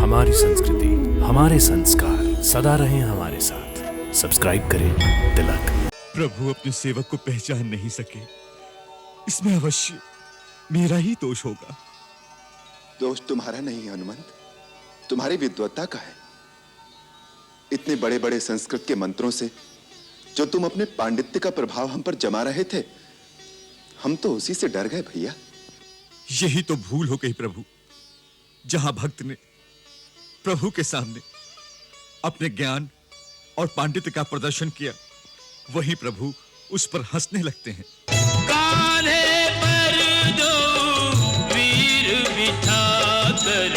हमारी संस्कृति, हमारे संस्कार सदा रहें हमारे साथ। सब्सक्राइब करें तिलक। प्रभु अपने सेवक को पहचान नहीं सके, इसमें अवश्य मेरा ही दोष होगा। दोष तुम्हारा नहीं है हनुमंत, तुम्हारी विद्वत्ता का है। इतने बड़े बड़े संस्कृत के मंत्रों से जो तुम अपने पांडित्य का प्रभाव हम पर जमा रहे थे, हम तो उसी से डर गए भैया। यही तो भूल हो गई प्रभु। जहां भक्त ने प्रभु के सामने अपने ज्ञान और पांडित्य का प्रदर्शन किया, वहीं प्रभु उस पर हंसने लगते हैं। कान्हे पर दो वीर बिठा कर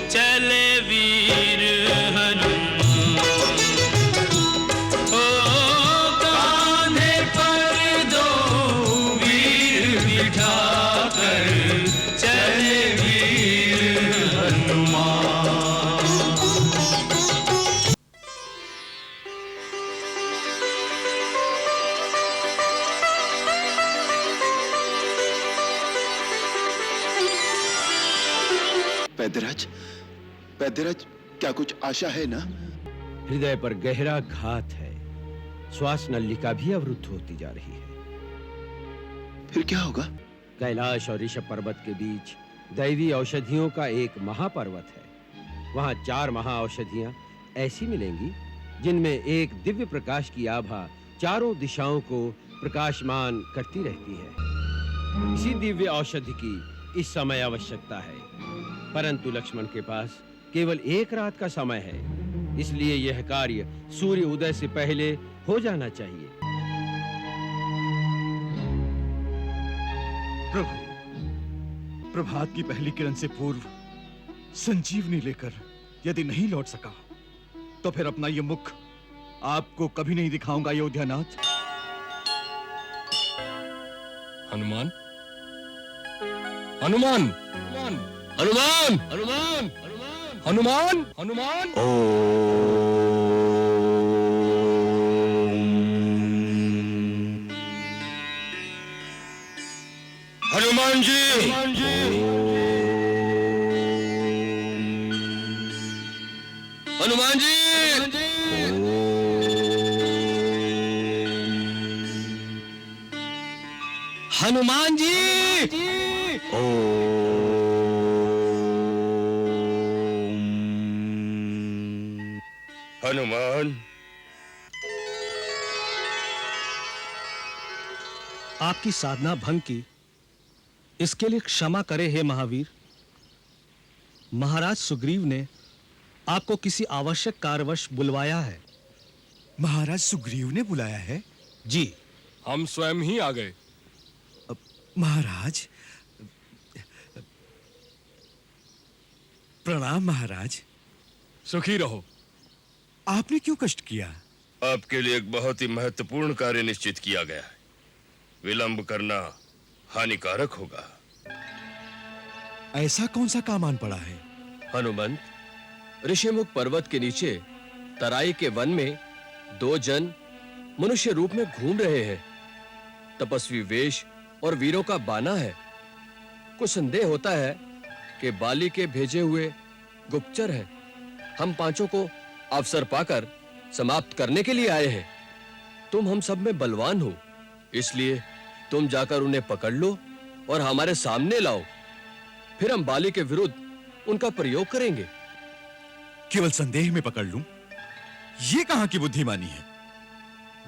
चले वीर हनुमान। ओ कान्हे पर दो वीर बिठा कर चले वीर हनुमान। वैद्यराज, वैद्यराज, क्या कुछ आशा है ना? हृदय पर गहरा घात है, श्वास नलिका भी अवरुद्ध होती जा रही है। फिर क्या होगा? कैलाश और ऋषभ पर्वत के बीच दैवी औषधियों का एक महापर्वत है। वहां 4 महाऔषधियां ऐसी मिलेंगी जिनमें एक दिव्य प्रकाश की आभा चारों दिशाओं को प्रकाशमान करती रहती है। इसी दिव्य औषधि की इस समय आवश्यकता है, परंतु लक्ष्मण के पास केवल 1 रात का समय है, इसलिए यह कार्य सूर्य उदय से पहले हो जाना चाहिए। प्रभु, प्रभात की पहली किरण से पूर्व संजीवनी लेकर यदि नहीं लौट सका, तो फिर अपना ये मुख आपको कभी नहीं दिखाऊंगा अयोध्यानाथ। हनुमान, हनुमान, हनुमान, हनुमान, हनुमान, हनुमान, हनुमान जी, हनुमान जी, हनुमान जी, हनुमान जी, हनुमान। आपकी साधना भंग की, इसके लिए क्षमा करे हे महावीर। महाराज सुग्रीव ने आपको किसी आवश्यक कार्यवश बुलवाया है। महाराज सुग्रीव ने बुलाया है? जी, हम स्वयं ही आ गए। महाराज, प्रणाम महाराज। सुखी रहो। आपने क्यों कष्ट किया? आपके लिए एक बहुत ही महत्वपूर्ण कार्य निश्चित किया गया है। विलंब करना हानिकारक होगा। ऐसा कौन सा काम आन पड़ा है? हनुमंत, ऋषिमुख पर्वत के नीचे तराई के वन में 2 जन मनुष्य रूप में घूम रहे हैं। तपस्वी वेश और वीरों का बाना है। कुछ संदेह होता है कि बाली के भेजे हुए गुप्तचर हैं। हम 5 को अवसर पाकर समाप्त करने के लिए आए हैं। तुम हम सब में बलवान हो, इसलिए तुम जाकर उन्हें पकड़ लो और हमारे सामने लाओ। फिर हम बाली के विरुद्ध उनका प्रयोग करेंगे। केवल संदेह में पकड़ लूं? ये कहां की बुद्धिमानी है?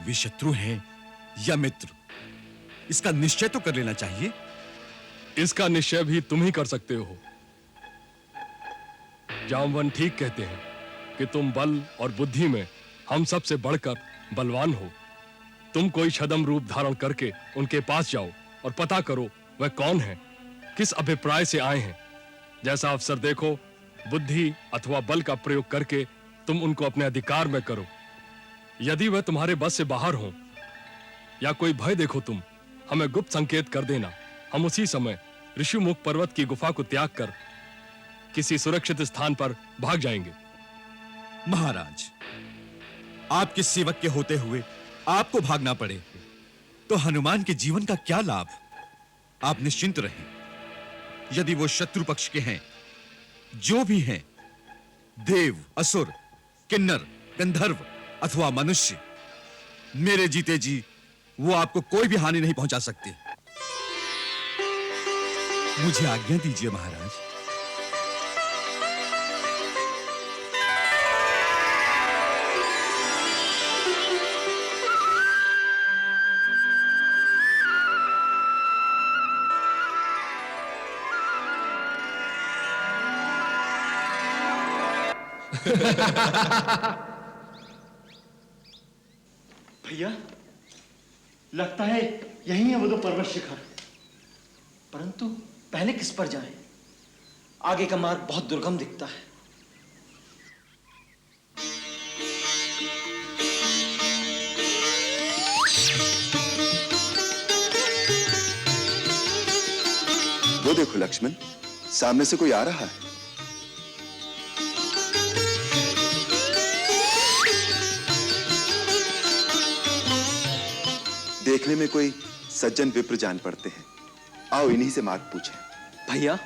वे शत्रु हैं या मित्र, इसका निश्चय तो कर लेना चाहिए। इसका निश्चय भी तुम ही कर सकते हो। जामवन ठीक कहते हैं कि तुम बल और बुद्धि में हम सब से बढ़कर बलवान हो। तुम कोई छद्म रूप धारण करके उनके पास जाओ और पता करो वह कौन है, किस अभिप्राय से आए हैं। जैसा अवसर देखो, बुद्धि अथवा बल का प्रयोग करके तुम उनको अपने अधिकार में करो। यदि वह तुम्हारे बस से बाहर हो या कोई भय देखो, तुम हमें गुप्त संकेत कर देना। हम उसी समय ऋषिमुख पर्वत की गुफा को त्याग कर किसी सुरक्षित स्थान पर भाग जाएंगे। महाराज, आपके सेवक के होते हुए आपको भागना पड़े तो हनुमान के जीवन का क्या लाभ? आप निश्चिंत रहें। यदि वो शत्रु पक्ष के हैं, जो भी हैं, देव, असुर, किन्नर, गंधर्व अथवा मनुष्य, मेरे जीते जी वो आपको कोई भी हानि नहीं पहुंचा सकते। मुझे आज्ञा दीजिए महाराज। भैया, लगता है यही है वो दो पर्वत शिखर। परंतु पहले किस पर जाएं? आगे का मार्ग बहुत दुर्गम दिखता है। वो देखो लक्ष्मण, सामने से कोई आ रहा है। देखने में कोई सज्जन विप्र जान पड़ते हैं। आओ इन्हीं से मार्ग पूछें। भैया,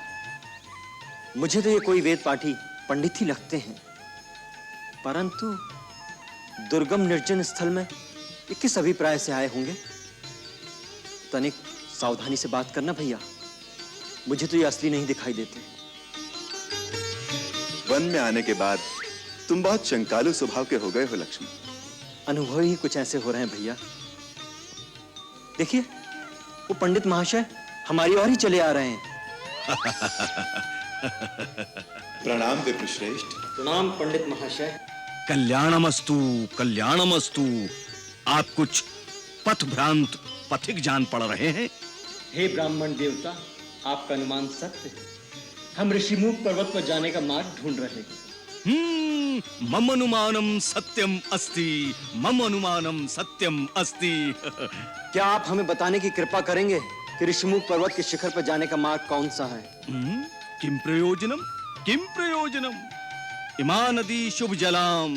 मुझे तो ये कोई वेद पाठी पंडित ही लगते हैं, परंतु दुर्गम निर्जन स्थल में ये किस अभिप्राय से आए होंगे? तनिक सावधानी से बात करना भैया, मुझे तो ये असली नहीं दिखाई देते। वन में आने के बाद तुम बहुत शंकालु स्वभाव के हो गए हो लक्ष्मण। अनुभव ही कुछ ऐसे हो रहे हैं भैया। देखिए, वो पंडित महाशय हमारी ओर ही चले आ रहे हैं। प्रणाम विप्रश्रेष्ठ। प्रणाम पंडित महाशय। कल्याणमस्तु, कल्याणमस्तु। आप कुछ पथ भ्रांत पथिक जान पड़ रहे हैं। हे ब्राह्मण देवता, आपका अनुमान सत्य है। हम ऋषिमुख पर्वत पर जाने का मार्ग ढूंढ रहे हैं। मम अनुमानम सत्यम अस्ति, मम अनुमानम सत्यम अस्ति। क्या आप हमें बताने की कृपा करेंगे कि ऋषिमुख पर्वत के शिखर पर जाने का मार्ग कौन सा है? किम प्रयोजनम, किम प्रयोजनम। इमा नदी शुभ जलाम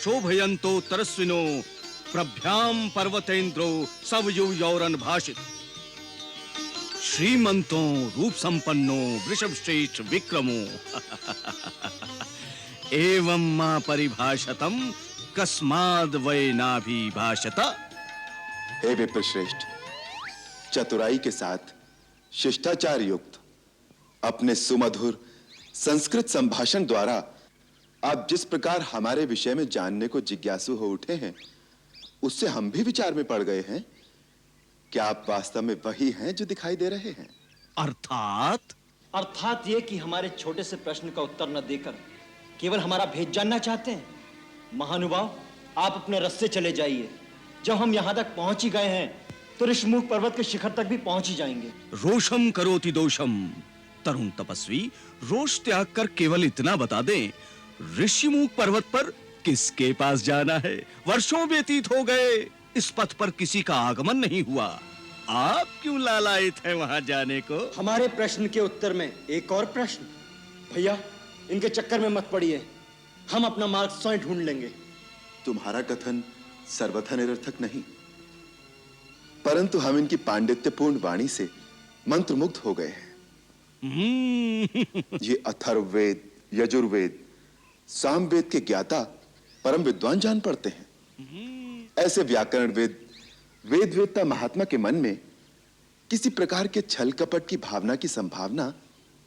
शोभयंतो तरस्विनो प्रभ्याम पर्वतेन्द्रो सवयु यौरन भाषित। श्रीमंतों रूप संपन्नो वृषभ श्रेष्ठ विक्रमो एवं मां परिभाषतम कस्माद वै नाभिभाषत। हे विप्रश्रेष्ठ, चतुराई के साथ शिष्टाचार युक्त अपने सुमधुर संस्कृत संभाषण द्वारा आप जिस प्रकार हमारे विषय में जानने को जिज्ञासु हो उठे हैं, उससे हम भी विचार में पड़ गए हैं। क्या आप वास्तव में वही हैं जो दिखाई दे रहे हैं? अर्थात ये कि हमारे छोटे से प्रश्न का उत्तर न देकर केवल हमारा भेद जानना चाहते हैं। महानुभाव, आप अपने रास्ते चले जाइए। जब हम यहाँ तक पहुंच ही गए हैं तो ऋषिमुख पर्वत के शिखर तक भी पहुंच ही जाएंगे। रोषम करोति दोषम। तरुण तपस्वी, रोष त्याग कर केवल इतना बता दें, ऋषिमुख पर्वत पर किसके पास जाना है? वर्षों व्यतीत हो गए, इस पथ पर किसी का आगमन नहीं हुआ। आप क्यों लालायित हैं वहां जाने को? हमारे प्रश्न के उत्तर में एक और प्रश्न। भैया, इनके चक्कर में मत पड़िए, हम अपना मार्ग स्वयं ढूंढ लेंगे। तुम्हारा कथन सर्वथा निरर्थक नहीं, परंतु हम इनकी पांडित्यपूर्ण वाणी से मंत्रमुग्ध हो गए हैं। ये अथर्ववेद, यजुर्वेद, सामवेद के ज्ञाता परम विद्वान जान पड़ते हैं। ऐसे व्याकरण वेद, वेद वेदता महात्मा के मन में किसी प्रकार के छल कपट की भावना की संभावना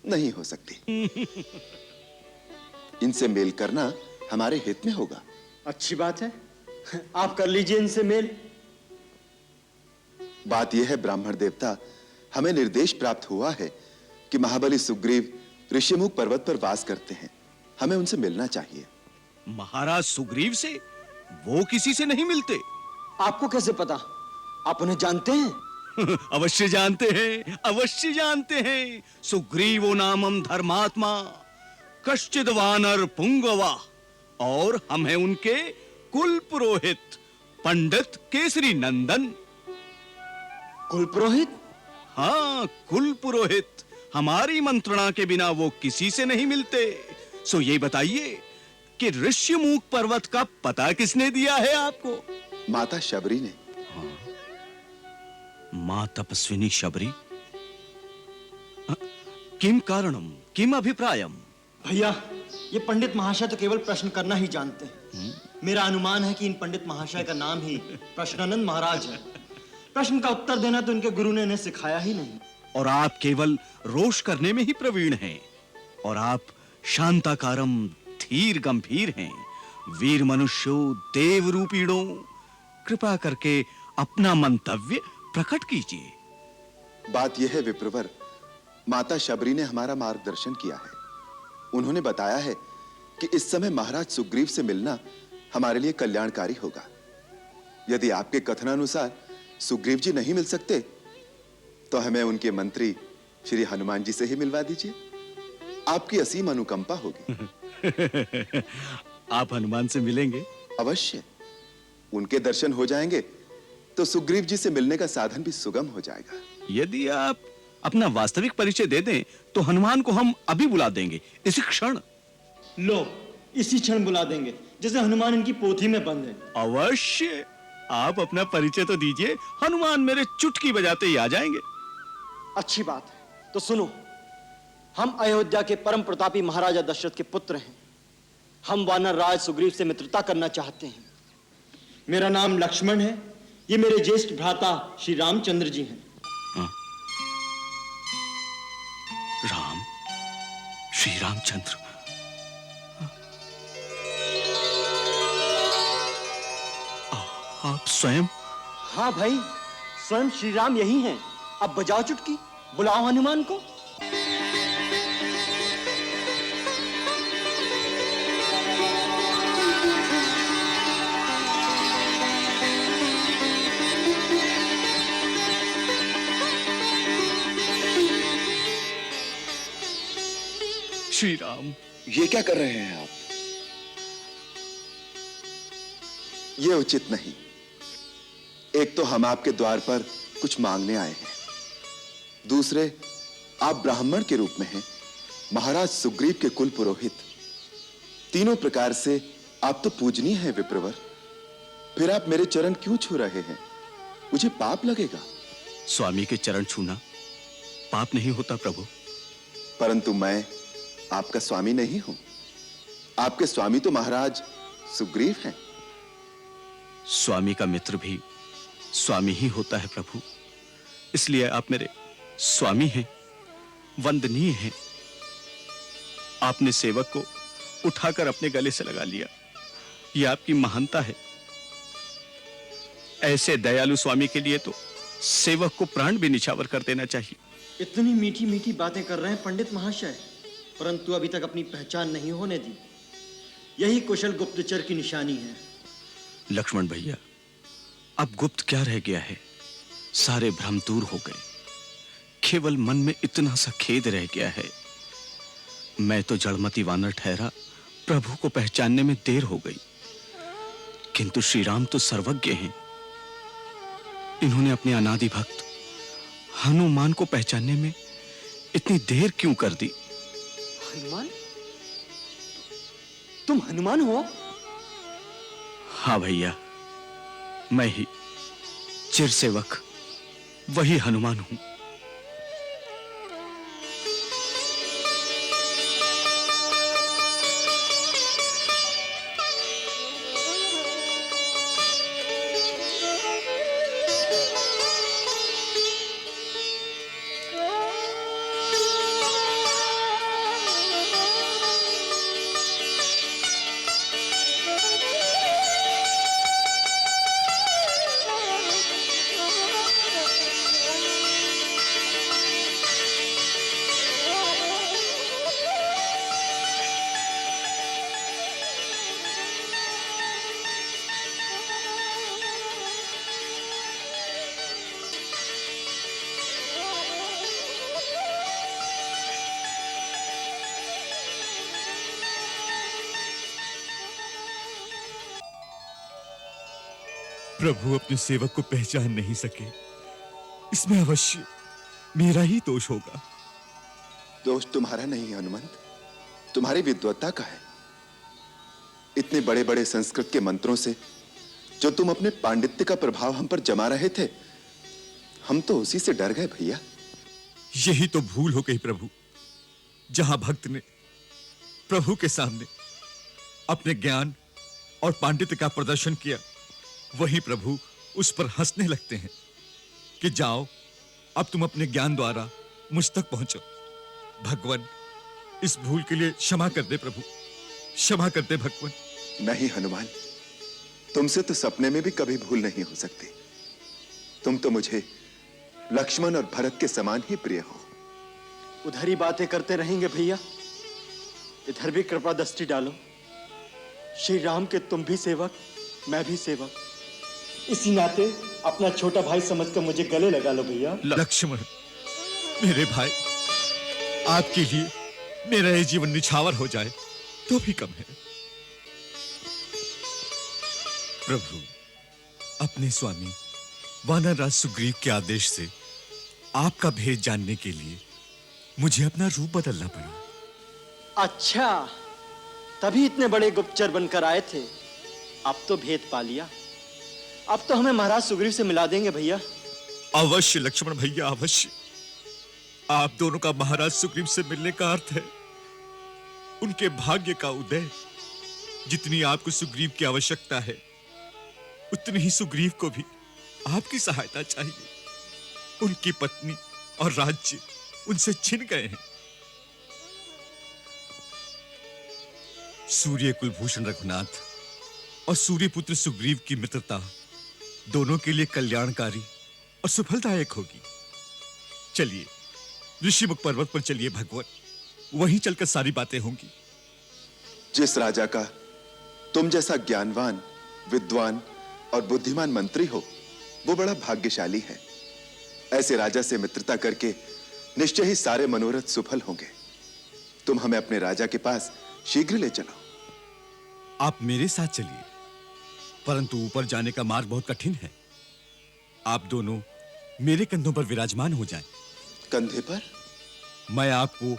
नहीं हो सकती। इनसे मेल करना हमारे हित में होगा। अच्छी बात है, आप कर लीजिए इनसे मेल। बात यह है ब्राह्मण देवता, हमें निर्देश प्राप्त हुआ है कि महाबली सुग्रीव ऋषिमुख पर्वत पर वास करते हैं। हमें उनसे मिलना चाहिए। महाराज सुग्रीव से? वो किसी से नहीं मिलते। आपको कैसे पता? आप उन्हें जानते हैं? अवश्य जानते हैं, अवश्य जानते हैं। सुग्रीवो नामम धर्मात्मा कश्चिद वानर पुंगवा, और हम हैं उनके कुल पुरोहित पंडित केसरी नंदन। कुल पुरोहित? हाँ, कुल पुरोहित। हमारी मंत्रणा के बिना वो किसी से नहीं मिलते। सो ये बताइए कि ऋषिमुख पर्वत का पता किसने दिया है आपको? माता शबरी ने। मां तपस्विनी शबरी? किम कारणम, किम अभिप्रायम? भैया, ये पंडित महाशय तो केवल प्रश्न करना ही जानते हैं। मेरा अनुमान है कि इन पंडित महाशय का नाम ही प्रश्नानंद महाराज है। प्रश्न का उत्तर देना तो इनके गुरु ने इन्हें सिखाया ही नहीं। और आप केवल रोष करने में ही प्रवीण हैं। और आप शांताकारम धीर गंभीर हैं। वीर मनुष्यो देव रूपीणो, कृपा करके अपना मंतव्य प्रकट कीजिए। बात यह है विप्रवर, माता शबरी ने हमारा मार्गदर्शन किया है। उन्होंने बताया है कि इस समय महाराज सुग्रीव से मिलना हमारे लिए कल्याणकारी होगा। यदि आपके कथनानुसार सुग्रीव जी नहीं मिल सकते तो हमें उनके मंत्री श्री हनुमान जी से ही मिलवा दीजिए। आपकी असीम अनुकंपा होगी। आप हनुमान से मिलेंगे? अवश्य। उनके दर्शन हो जाएंगे तो सुग्रीव जी से मिलने का साधन भी सुगम हो जाएगा। यदि आप अपना वास्तविक परिचय दे दें तो हनुमान को हम अभी बुला देंगे, इसी क्षण। लो, इसी क्षण बुला देंगे, जैसे हनुमान इनकी पोथी में बंद है। अवश्य। आप अपना परिचय तो दीजिए, हनुमान मेरे चुटकी बजाते ही आ जाएंगे। अच्छी बात है, तो सुनो। हम अयोध्या के परम प्रतापी महाराजा दशरथ के पुत्र हैं। हम वानर राज सुग्रीव से मित्रता करना चाहते हैं। मेरा नाम लक्ष्मण है। ये मेरे ज्येष्ठ भ्राता श्री रामचंद्र जी हैं। राम, श्री रामचंद्र। आप स्वयं? हाँ भाई, स्वयं श्री राम यही हैं। अब बजाओ चुटकी, बुलाओ हनुमान को। श्री राम, ये क्या कर रहे हैं आप? ये उचित नहीं। एक तो हम आपके द्वार पर कुछ मांगने आए हैं, दूसरे आप ब्राह्मण के रूप में हैं, महाराज सुग्रीव के कुल पुरोहित। तीनों प्रकार से आप तो पूजनीय हैं विप्रवर। फिर आप मेरे चरण क्यों छू रहे हैं? मुझे पाप लगेगा। स्वामी के चरण छूना पाप नहीं होता प्रभु। परंतु मैं आपका स्वामी नहीं हूं। आपके स्वामी तो महाराज सुग्रीव हैं। स्वामी का मित्र भी स्वामी ही होता है प्रभु। इसलिए आप मेरे स्वामी हैं, वंदनीय हैं। आपने सेवक को उठाकर अपने गले से लगा लिया, यह आपकी महानता है। ऐसे दयालु स्वामी के लिए तो सेवक को प्राण भी निछावर कर देना चाहिए। इतनी मीठी मीठी बातें कर रहे हैं पंडित महाशय, परंतु अभी तक अपनी पहचान नहीं होने दी। यही कुशल गुप्तचर की निशानी है। लक्ष्मण भैया, अब गुप्त क्या रह गया है? सारे भ्रम दूर हो गए। केवल मन में इतना सा खेद रह गया है। मैं तो जड़मती वानर ठहरा, प्रभु को पहचानने में देर हो गई। किंतु श्री राम तो सर्वज्ञ हैं। इन्होंने अपने अनादि भक्त हनुमान को पहचानने में इतनी देर क्यों कर दी? हनुमान? तुम हनुमान हो? हाँ भैया, मैं ही चिर सेवक वही हनुमान हूं। प्रभु अपने सेवक को पहचान नहीं सके, इसमें अवश्य मेरा ही दोष होगा। दोष तुम्हारा नहीं है हनुमंत, तुम्हारी विद्वत्ता का है। इतने बड़े बड़े संस्कृत के मंत्रों से जो तुम अपने पांडित्य का प्रभाव हम पर जमा रहे थे, हम तो उसी से डर गए भैया। यही तो भूल हो गई प्रभु। जहां भक्त ने प्रभु के सामने अपने ज्ञान और पांडित्य का प्रदर्शन किया, वही प्रभु उस पर हंसने लगते हैं कि जाओ, अब तुम अपने ज्ञान द्वारा मुझ तक पहुंचो। भगवान, इस भूल के लिए क्षमा कर दे प्रभु, क्षमा कर दे भगवान। नहीं हनुमान, तुमसे तो सपने में भी कभी भूल नहीं हो सकती। तुम तो मुझे लक्ष्मण और भरत के समान ही प्रिय हो। उधर ही बातें करते रहेंगे भैया, इधर भी कृपा दृष्टि डालो। श्री राम के तुम भी सेवक, मैं भी सेवक, इसी नाते अपना छोटा भाई समझकर मुझे गले लगा लो भैया। लक्ष्मण, मेरे भाई, आपके लिए मेरा ये जीवन निछावर हो जाए तो भी कम है। प्रभु, अपने स्वामी वानरराज सुग्रीव के आदेश से आपका भेद जानने के लिए मुझे अपना रूप बदलना पड़ा। अच्छा, तभी इतने बड़े गुप्तचर बनकर आए थे। अब तो भेद पा लिया। अब तो हमें महाराज सुग्रीव से मिला देंगे भैया। अवश्य लक्ष्मण भैया, अवश्य। आप दोनों का महाराज सुग्रीव से मिलने का अर्थ है उनके भाग्य का उदय। जितनी आपको सुग्रीव की आवश्यकता है, उतनी ही सुग्रीव को भी आपकी सहायता चाहिए। उनकी पत्नी और राज्य उनसे छिन गए हैं। सूर्य कुलभूषण रघुनाथ और सूर्यपुत्र सुग्रीव की मित्रता दोनों के लिए कल्याणकारी और सफलदायक होगी। चलिए ऋषिमुख पर्वत पर चलिए भगवान, वहीं चलकर सारी बातें होंगी। जिस राजा का तुम जैसा ज्ञानवान, विद्वान और बुद्धिमान मंत्री हो, वो बड़ा भाग्यशाली है। ऐसे राजा से मित्रता करके निश्चय ही सारे मनोरथ सफल होंगे। तुम हमें अपने राजा के पास शीघ्र ले चलो। आप मेरे साथ चलिए, परंतु ऊपर जाने का मार्ग बहुत कठिन है। आप दोनों मेरे कंधों पर विराजमान हो जाएं। कंधे पर? मैं आपको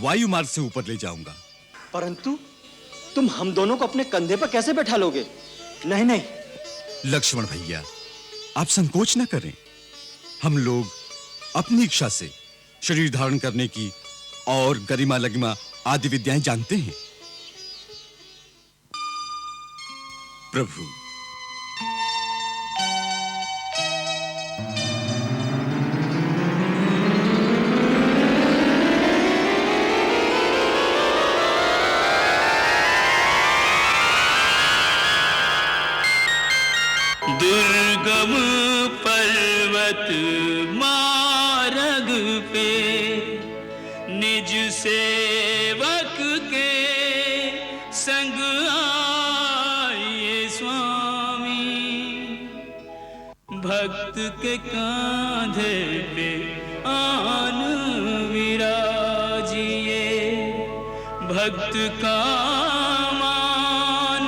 वायु मार्ग से ऊपर ले जाऊंगा। परंतु तुम हम दोनों को अपने कंधे पर कैसे बैठा लोगे? नहीं नहीं लक्ष्मण भैया, आप संकोच न करें। हम लोग अपनी इच्छा से शरीर धारण करने की और गरिमा लगिमा आदि विद्याएं जानते हैं। प्रभु, दुर्गम पर्वत मार्ग पे निज सेवक के संग आए स्वामी। भक्त के कांधे पे आन विराजिए, भक्त का मान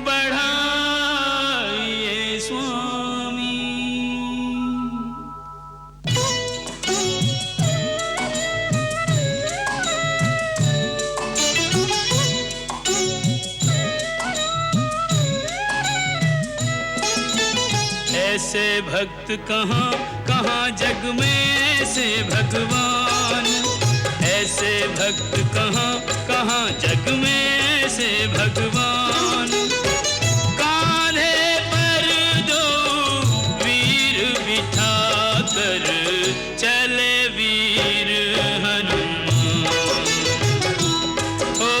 बढ़ाइए स्वामी। ऐसे भक्त कहाँ कहाँ जग में, ऐसे भगवान। ऐसे भक्त कहाँ कहाँ जग में, ऐसे भगवान। कान्हे पर दो वीर बिठा कर चले वीर हनुमान। ओ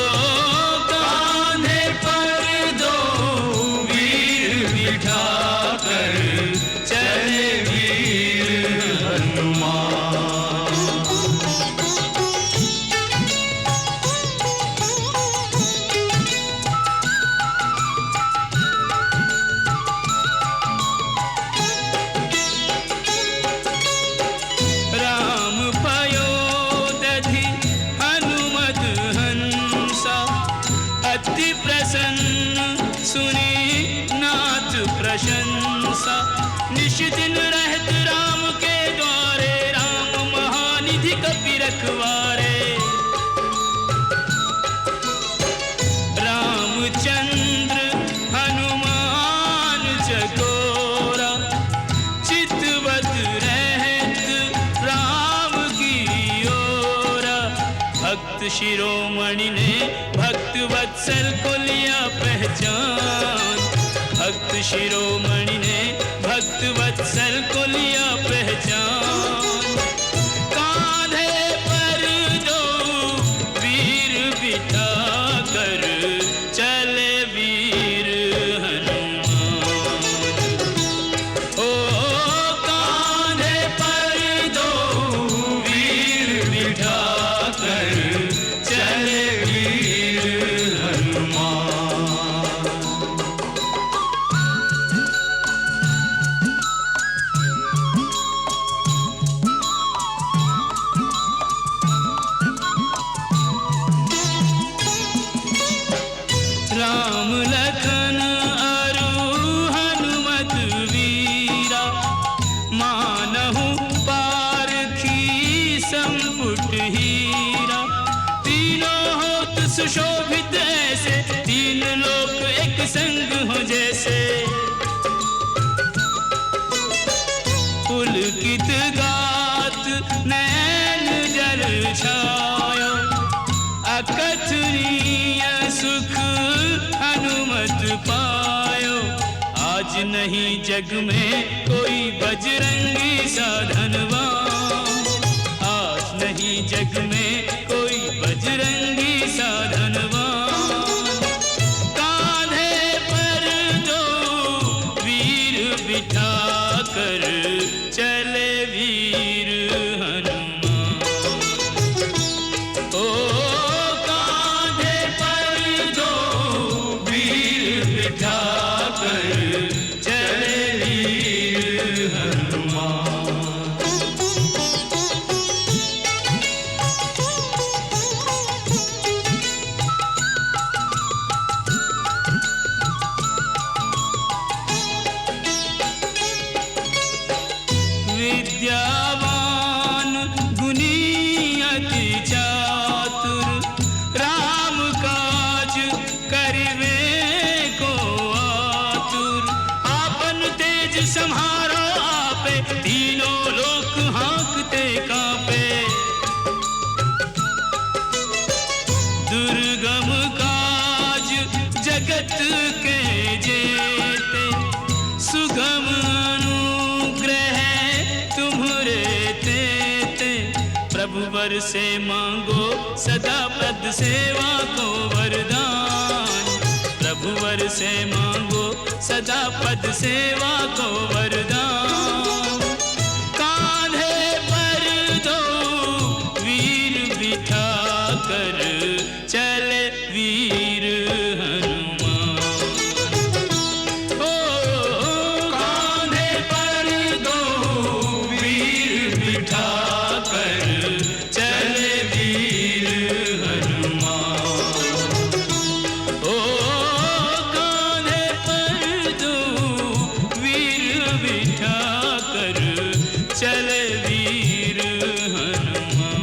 कान्हे पर दो वीर बिठा कर चले वीर हनुमान। राम पयोदधि हनुमत हंसा, अति प्रसन्न सुनी नाथ प्रशंसा। निश दिन रहत राम के द्वारे, राम महानिधि कपि रखवारे। रामचंद्र हनुमान चकोरा, चितवत रहत राम की ओरा। भक्त शिरोमणि ने वत्सल को लिया पहचान। भक्त शिरोमणि ने भक्त वत्सल को लिया पहचान। कांधे पर दो वीर बिठा कर चले वीर हनुमान। ओ कांधे पर दो वीर बिठा कर चले वीर हनुमान। राम लखन अरु हनुमत वीरा, मानहु पारखी संपुट हीरा। तीनों होत सुशोभित ऐसे, तीन लोक एक संग हो जैसे। पुलकित गात नैन जल छायो, अकथनीय सुख हनुमत पायो। आज नहीं जग में कोई बजरंगी साधनवान। आज नहीं जग में कोई बजरंगी साधनवान। कांधे पर दो वीर बिठा कर चले वीर हनुमान। ओ कांधे पर दो वीर बिठा कर चले वीर हनुमान। विद्यावान गुणी अति चातुर, राम काज करिवे को आतुर। आपन तेज सम्हारो आपे, तीनों लोक हाँकते कांपे। दुर्गम काज जगत के जेते, सुगम अनुग्रह तुम्हरे तेते। प्रभु वर से मांगो सदा पद सेवा को वरदान। प्रभु वर से मांगो सदा पद सेवा को वरदान। कांधे पर दो वीर बिठा कर चले वीर हनुमान। ओ कांधे पर दो वीर बिठा कर चले वीर हनुमान। ओ कांधे पर दो वीर बिठा कर चले वीर हनुमान।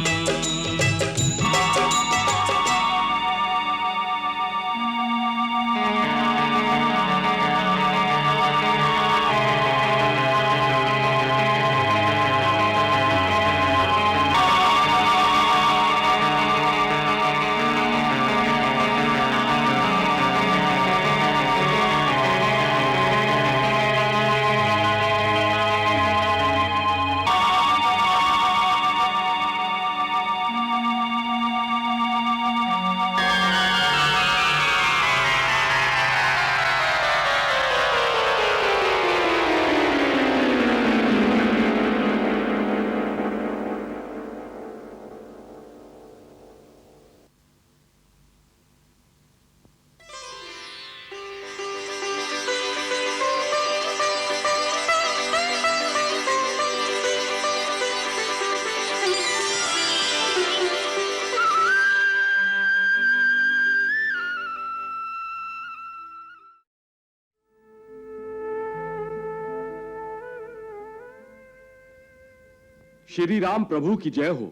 श्री राम प्रभु की जय हो।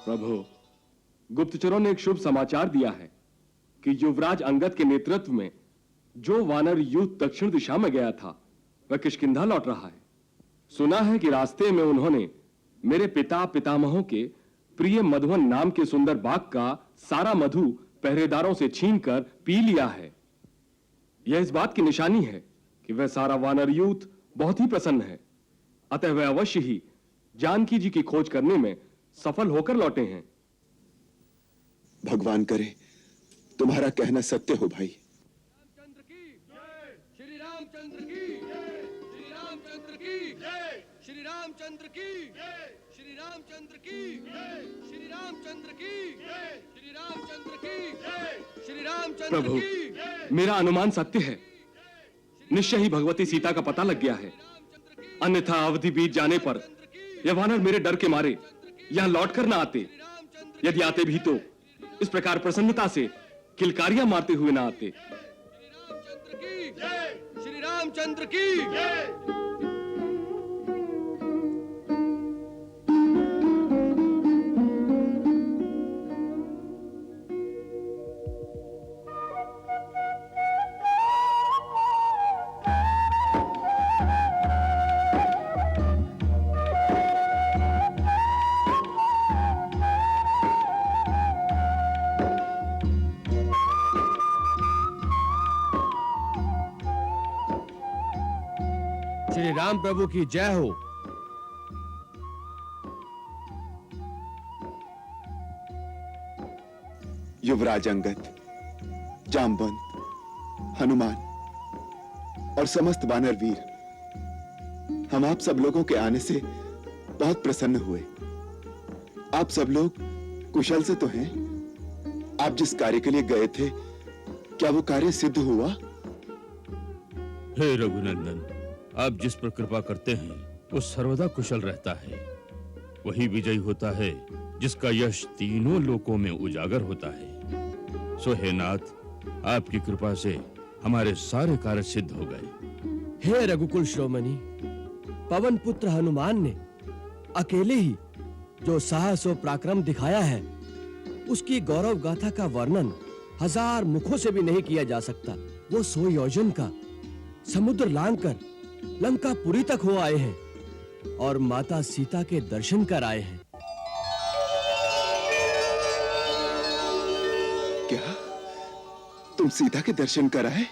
प्रभु, गुप्तचरों ने एक शुभ समाचार दिया है कि युवराज अंगद के नेतृत्व में जो वानर यूथ दक्षिण दिशा में गया था वह किष्किंधा लौट रहा है। सुना है कि रास्ते में उन्होंने मेरे पिता पितामहों के प्रिय मधुवन नाम के सुंदर बाग का सारा मधु पहरेदारों से छीनकर पी लिया है। यह इस बात की निशानी है कि वह सारा वानर यूथ बहुत ही प्रसन्न है। अतः वह अवश्य ही जानकी जी की खोज करने में सफल होकर लौटे हैं। भगवान करे तुम्हारा कहना सत्य हो भाई। श्री रामचंद्र की श्री रामचंद्र की श्री रामचंद्र की श्री रामचंद्र की श्री रामचंद्र की श्री रामचंद्र की श्री रामचंद्र प्रभु, की। मेरा अनुमान सत्य है। निश्चय ही भगवती सीता का पता लग गया है। अन्यथा अवधि बीत जाने पर यह वानर मेरे डर के मारे यहां लौट कर ना आते। यदि आते भी तो इस प्रकार प्रसन्नता से किलकारियां मारते हुए ना आते। श्री रामचंद्र की श्री राम प्रभु की जय हो। युवराज अंगद, जामवंत, हनुमान और समस्त वानर वीर, हम आप सब लोगों के आने से बहुत प्रसन्न हुए। आप सब लोग कुशल से तो हैं? आप जिस कार्य के लिए गए थे, क्या वो कार्य सिद्ध हुआ? हे रघुनंदन, आप जिस पर कृपा करते हैं वो सर्वदा कुशल रहता है। वही विजयी होता है जिसका यश तीनों लोकों में उजागर होता है। सो हे नाथ, आपकी कृपा से हमारे सारे कार्य सिद्ध हो गए। हे रघुकुल श्रोमणी, पवन पुत्र हनुमान ने अकेले ही जो साहस और पराक्रम दिखाया है, उसकी गौरव गाथा का वर्णन हजार मुखों से भी नहीं किया जा सकता। वो 100 योजन का समुद्र लांघकर लंकापुरी तक हो आए हैं और माता सीता के दर्शन कर आए हैं। क्या तुम सीता के दर्शन कर आए?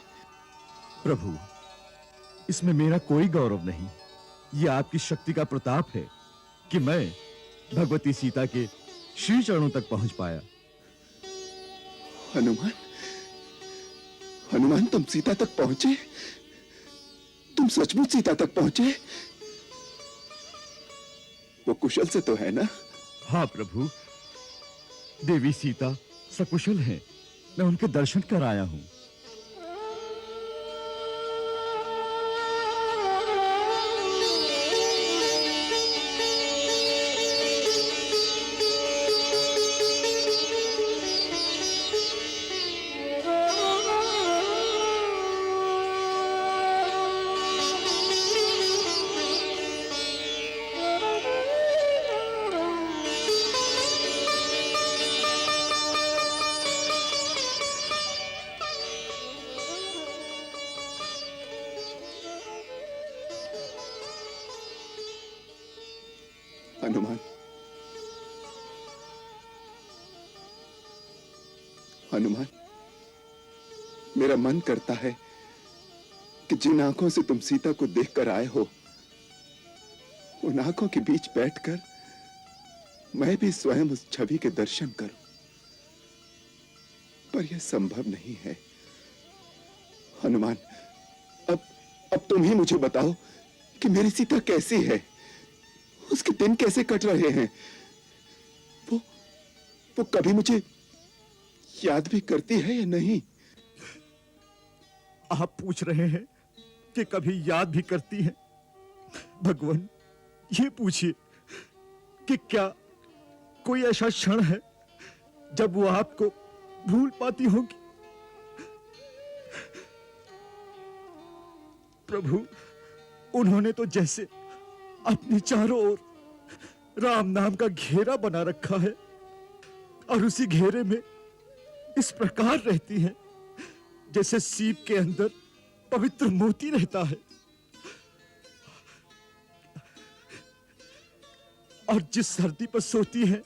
प्रभु, इसमें मेरा कोई गौरव नहीं। यह आपकी शक्ति का प्रताप है कि मैं भगवती सीता के श्री चरणों तक पहुंच पाया। हनुमान, हनुमान तुम सीता तक पहुंचे? तुम सचमुच सीता तक पहुंचे? वो कुशल से तो है ना? हाँ प्रभु, देवी सीता सकुशल हैं। मैं उनके दर्शन कर आया हूं। हनुमान, हनुमान, मेरा मन करता है कि जिन आंखों से तुम सीता को देखकर आए हो, उन आंखों के बीच बैठकर मैं भी स्वयं उस छवि के दर्शन करूं, पर यह संभव नहीं है। हनुमान, अब तुम ही मुझे बताओ कि मेरी सीता कैसी है, उसके दिन कैसे कट रहे हैं। वो कभी मुझे याद भी करती है या नहीं? आप पूछ रहे हैं कि कभी याद भी करती हैं? भगवान, ये पूछिए कि क्या कोई ऐसा क्षण है जब वो आपको भूल पाती होगी? प्रभु, उन्होंने तो जैसे अपने चारों ओर राम नाम का घेरा बना रखा है और उसी घेरे में इस प्रकार रहती हैं जैसे सीप के अंदर पवित्र मोती रहता है। और जिस धरती पर सोती हैं,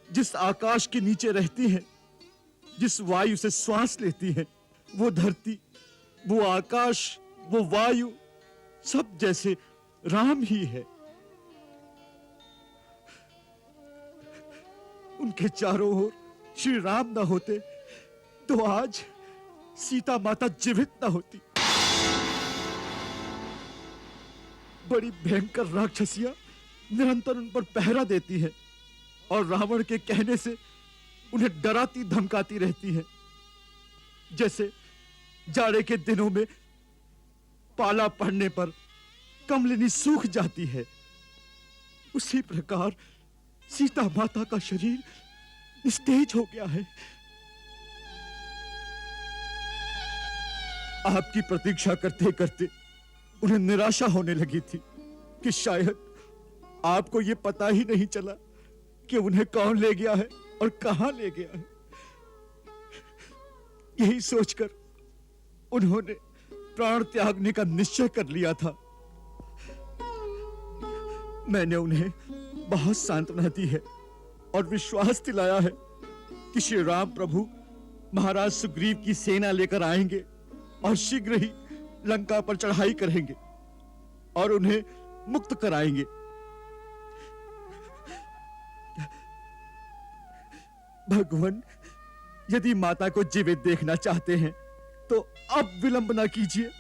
जिस आकाश के नीचे रहती हैं, जिस वायु से श्वास लेती हैं, वो धरती, वो आकाश, वो वायु सब जैसे राम ही है। उनके चारों ओर श्री राम न होते तो आज सीता माता जीवित न होती। बड़ी भयंकर राक्षसियां निरंतर उन पर पहरा देती हैं और रावण के कहने से उन्हें डराती धमकाती रहती हैं। जैसे जाड़े के दिनों में पाला पड़ने पर कमलिनी सूख जाती है, उसी प्रकार सीता माता का शरीर निस्तेज हो गया है। आपकी प्रतीक्षा करते करते उन्हें निराशा होने लगी थी कि शायद आपको यह पता ही नहीं चला कि उन्हें कौन ले गया है और कहां ले गया है। यही सोचकर उन्होंने प्राण त्यागने का निश्चय कर लिया था। मैंने उन्हें बहुत सांत्वना दी है और विश्वास दिलाया है कि श्री राम प्रभु महाराज सुग्रीव की सेना लेकर आएंगे और शीघ्र ही लंका पर चढ़ाई करेंगे और उन्हें मुक्त कराएंगे। भगवान, यदि माता को जीवित देखना चाहते हैं तो अब विलंब ना कीजिए।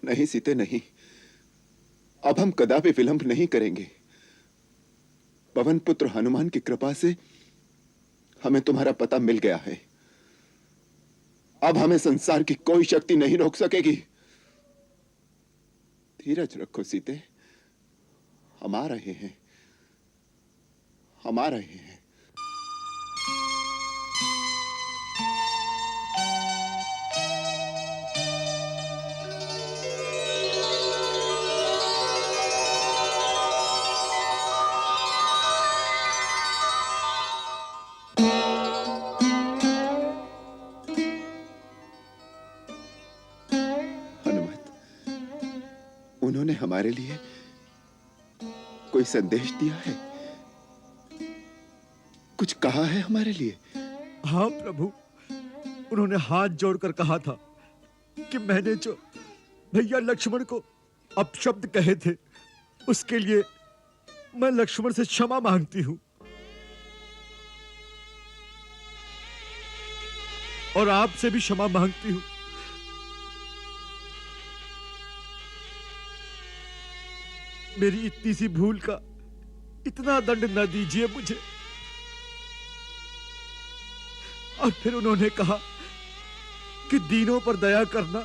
नहीं सीते, नहीं, अब हम कदापि विलंब नहीं करेंगे। पवन पुत्र हनुमान की कृपा से हमें तुम्हारा पता मिल गया है। अब हमें संसार की कोई शक्ति नहीं रोक सकेगी। धीरज रखो सीते, हम आ रहे हैं, हम आ रहे हैं। उन्होंने हमारे लिए कोई संदेश दिया है, कुछ कहा है हमारे लिए? हाँ प्रभु, उन्होंने हाथ जोड़कर कहा था कि मैंने जो भैया लक्ष्मण को अपशब्द कहे थे उसके लिए मैं लक्ष्मण से क्षमा मांगती हूं और आपसे भी क्षमा मांगती हूं। मेरी इतनी सी भूल का इतना दंड न दीजिए मुझे। और फिर उन्होंने कहा कि दीनों पर दया करना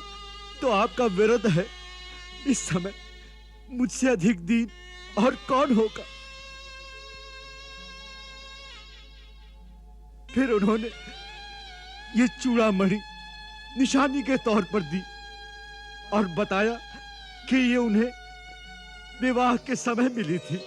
तो आपका विरध है। इस समय मुझसे अधिक दीन और कौन होगा। फिर उन्होंने ये चूड़ामणि निशानी के तौर पर दी और बताया कि ये उन्हें विवाह के समय मिली थी।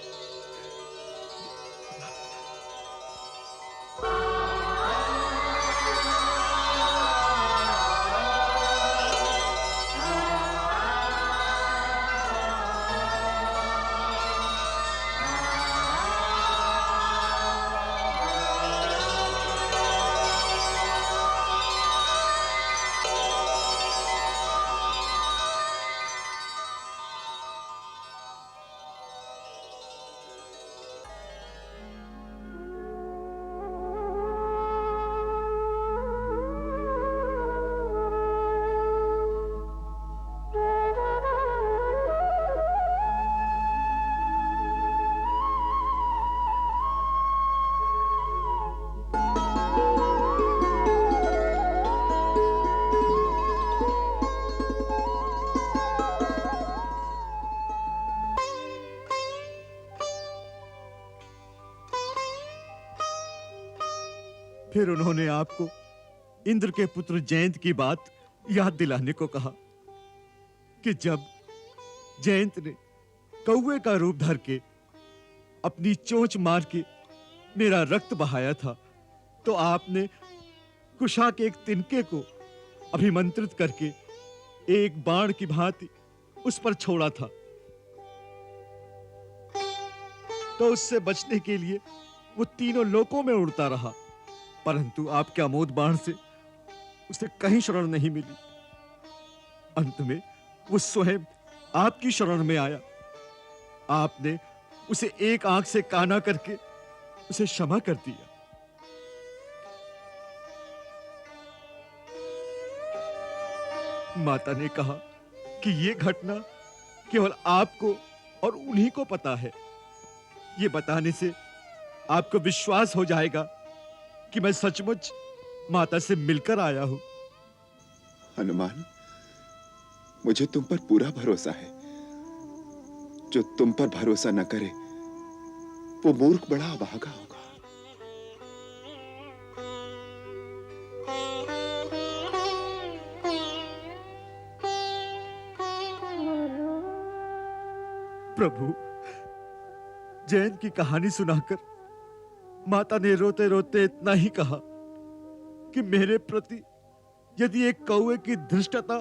फिर उन्होंने आपको इंद्र के पुत्र जयंत की बात याद दिलाने को कहा कि जब जयंत ने कौवे का रूप धर के अपनी चोंच मार के मेरा रक्त बहाया था, तो आपने कुशा के एक तिनके को अभिमंत्रित करके एक बाण की भांति उस पर छोड़ा था। तो उससे बचने के लिए वो तीनों लोकों में उड़ता रहा, परंतु आपके अमोद बाण से उसे कहीं शरण नहीं मिली। अंत में वो स्वयं आपकी शरण में आया। आपने उसे एक आंख से काना करके उसे क्षमा कर दिया। माता ने कहा कि यह घटना केवल आपको और उन्हीं को पता है। ये बताने से आपको विश्वास हो जाएगा कि मैं सचमुच माता से मिलकर आया हूं। हनुमान, मुझे तुम पर पूरा भरोसा है। जो तुम पर भरोसा न करे वो मूर्ख बड़ा अभागा होगा। प्रभु, जैन की कहानी सुनाकर माता ने रोते रोते इतना ही कहा कि मेरे प्रति यदि एक कौवे की धृष्टता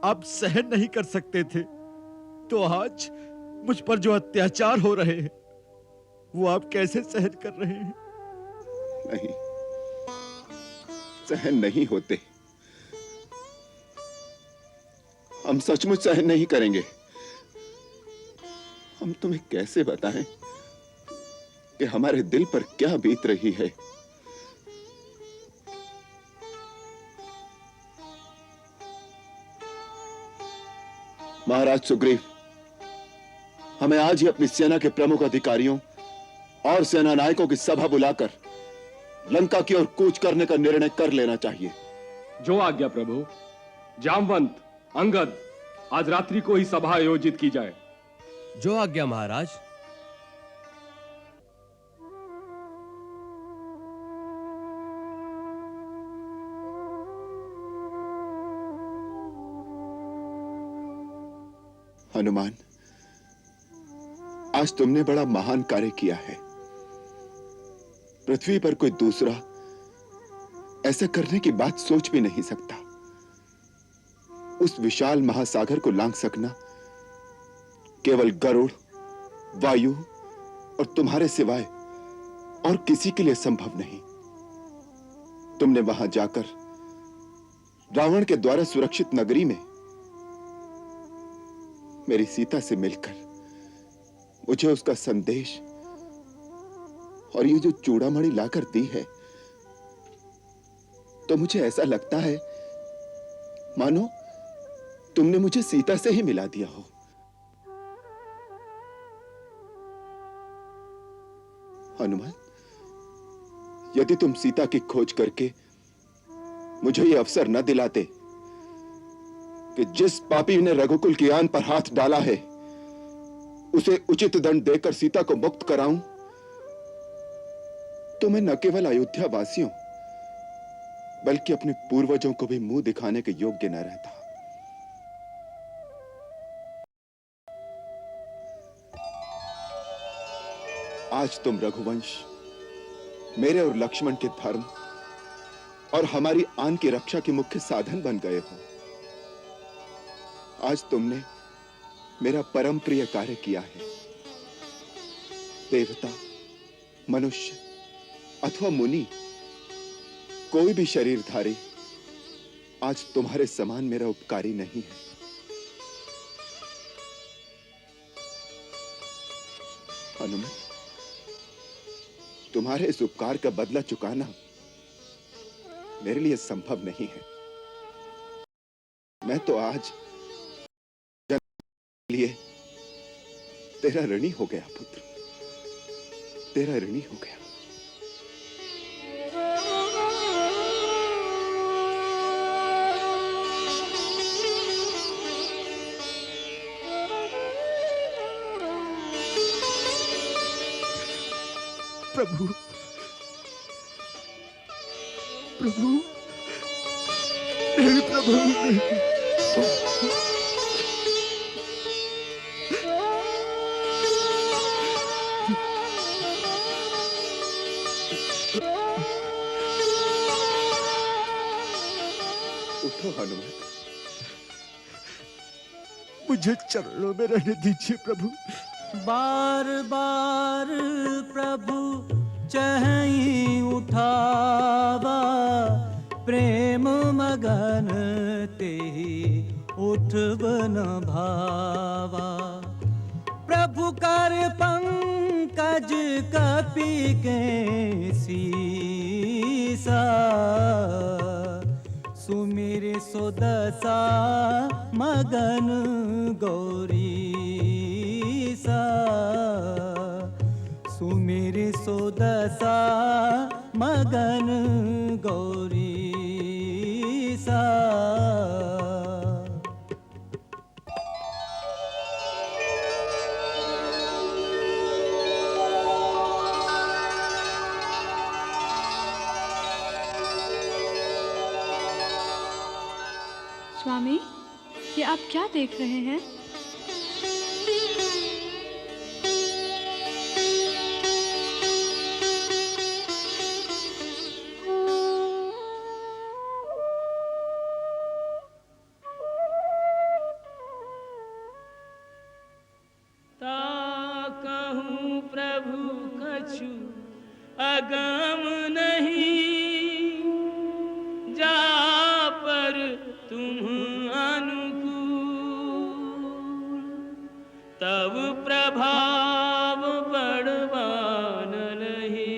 आप सहन नहीं कर सकते थे, तो आज मुझ पर जो अत्याचार हो रहे हैं वो आप कैसे सहन कर रहे हैं? नहीं, सहन नहीं होते। हम सचमुच सहन नहीं करेंगे। हम तुम्हें कैसे बताएं कि हमारे दिल पर क्या बीत रही है। महाराज सुग्रीव, हमें आज ही अपनी सेना के प्रमुख अधिकारियों और सेना नायकों की सभा बुलाकर लंका की ओर कूच करने का निर्णय कर लेना चाहिए। जो आज्ञा प्रभु। जामवंत, अंगद, आज रात्रि को ही सभा आयोजित की जाए। जो आज्ञा महाराज। हनुमान, आज तुमने बड़ा महान कार्य किया है। पृथ्वी पर कोई दूसरा ऐसा करने की बात सोच भी नहीं सकता। उस विशाल महासागर को लांघ सकना केवल गरुड़, वायु और तुम्हारे सिवाय और किसी के लिए संभव नहीं। तुमने वहां जाकर रावण के द्वारा सुरक्षित नगरी में मेरी सीता से मिलकर मुझे उसका संदेश और ये जो चूड़ामणि लाकर दी है, तो मुझे ऐसा लगता है मानो तुमने मुझे सीता से ही मिला दिया हो। हनुमान, यदि तुम सीता की खोज करके मुझे यह अवसर न दिलाते कि जिस पापी ने रघुकुल की आन पर हाथ डाला है उसे उचित दंड देकर सीता को मुक्त कराऊं, तो मैं न केवल अयोध्या वासियों बल्कि अपने पूर्वजों को भी मुंह दिखाने के योग्य न रहता। आज तुम रघुवंश, मेरे और लक्ष्मण के धर्म और हमारी आन की रक्षा के मुख्य साधन बन गए हो। आज तुमने मेरा परम प्रिय कार्य किया है। देवता, मनुष्य अथवा मुनि, कोई भी शरीरधारी आज तुम्हारे समान मेरा उपकारी नहीं है। हनुमान, तुम्हारे इस उपकार का बदला चुकाना मेरे लिए संभव नहीं है। मैं तो आज लिए तेरा ऋणी हो गया पुत्र, तेरा ऋणी हो गया। प्रभु, प्रभु, नहीं प्रभु, नहीं। उठो हनुमान। मुझे चरणों में रहने दीजिए प्रभु। बार बार प्रभु चहीं उठावा, प्रेम मगन तेहि उठब न भावा। प्रभु कर पंकज कपि के सीसा, सुमिर सुदशा मगन गौरीसा। सुमिर सुदशा मगन गौरीसा। स्वामी, ये आप क्या देख रहे हैं? ता कहूँ प्रभु कछु अगम नहीं, जा पर तुम अनुकूल। तब प्रभाव बड़वान लही,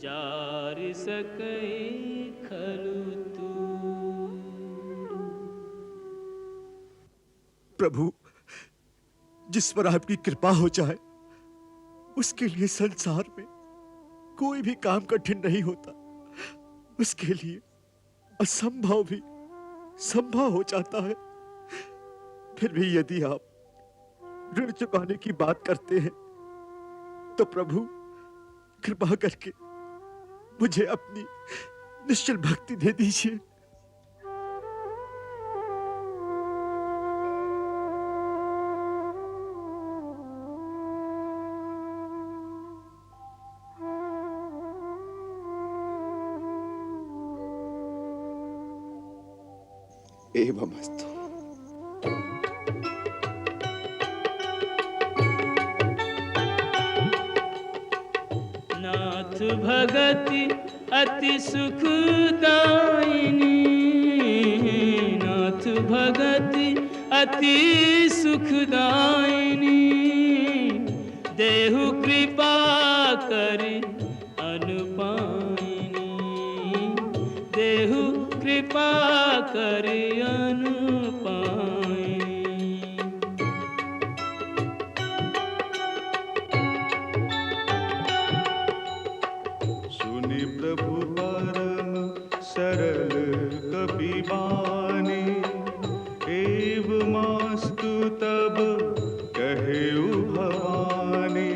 जार सकै खलु तूल। प्रभु, जिस पर आपकी कृपा हो जाए उसके लिए संसार में कोई भी काम कठिन नहीं होता। उसके लिए असंभव भी संभव हो जाता है। फिर भी यदि आप ऋण चुकाने की बात करते हैं तो प्रभु कृपा करके मुझे अपनी निश्चल भक्ति दे दीजिए। एवमस्तु। नाथ भगति अति सुखदायिनी, नाथ भगति अति सुखदायिनी। देहु कृपा करि अनुपायिनी, देहु कृपा करि अनुपायिनी। सुनि प्रभु परम सरल कपि बानी, एवमास्तु तब कहेउ भवानी,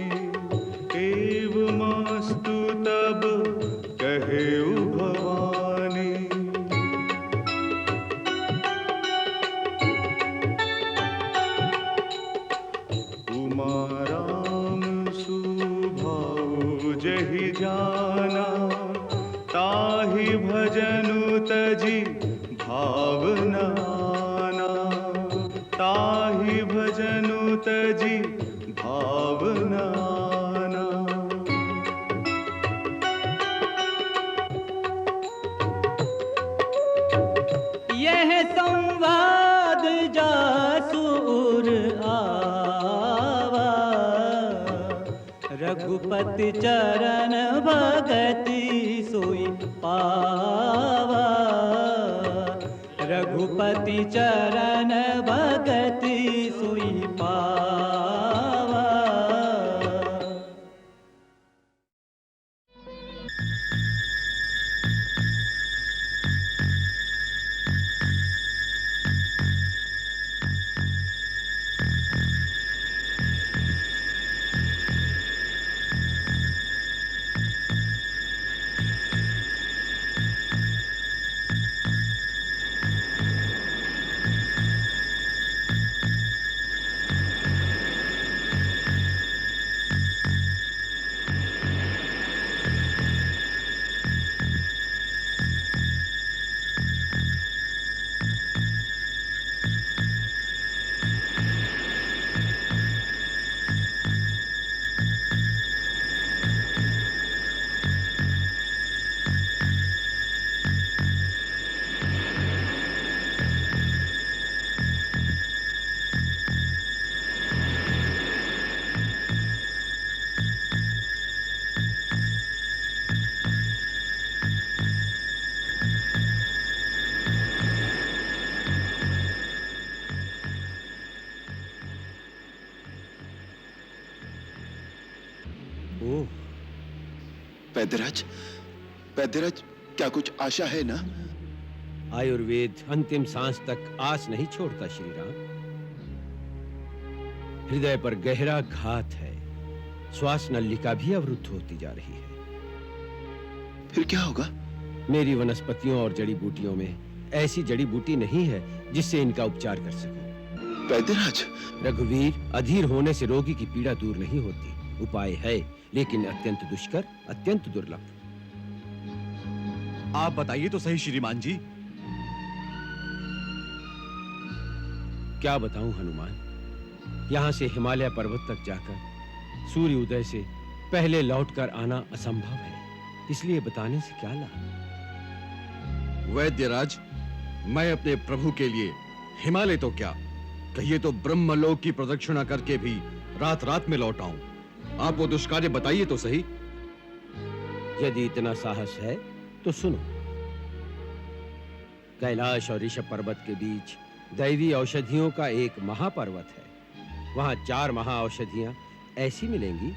एवमास्तु तब कहेउ भवानी। उमा राम सुभाउ जहि जाना, ताहि भजनु तजि भावना आना, ताहि भजनु तजि भावना आना। यह संवाद जासुर आवा, रघुपति चरण भगति सोई पावा। रघुपति चरण भगति सोई पावा। ओह, वैद्यराज, वैद्यराज, क्या कुछ आशा है ना? आयुर्वेद अंतिम सांस तक आस नहीं छोड़ता श्री राम। हृदय पर गहरा घात है, श्वास नलिका भी अवरुद्ध होती जा रही है। फिर क्या होगा? मेरी वनस्पतियों और जड़ी बूटियों में ऐसी जड़ी बूटी नहीं है जिससे इनका उपचार कर सकूं। वैद्यराज, रघुवीर, अधीर होने से रोगी की पीड़ा दूर नहीं होती। उपाय है, लेकिन अत्यंत दुष्कर, अत्यंत दुर्लभ। आप बताइए तो सही श्रीमान जी। क्या बताऊं हनुमान, यहां से हिमालय पर्वत तक जाकर सूर्य उदय से पहले लौटकर आना असंभव है, इसलिए बताने से क्या लाभ। वैद्यराज, मैं अपने प्रभु के लिए हिमालय तो क्या, कहिए तो ब्रह्मलोक की प्रदक्षिणा करके भी रात रात में लौट आऊं। आप वो दुष्कार्य बताइए तो सही। यदि इतना साहस है तो सुनो। कैलाश और ऋषभ पर्वत के बीच दैवी औषधियों का एक महापर्वत है। वहां 4 महाऔषधियां ऐसी मिलेंगी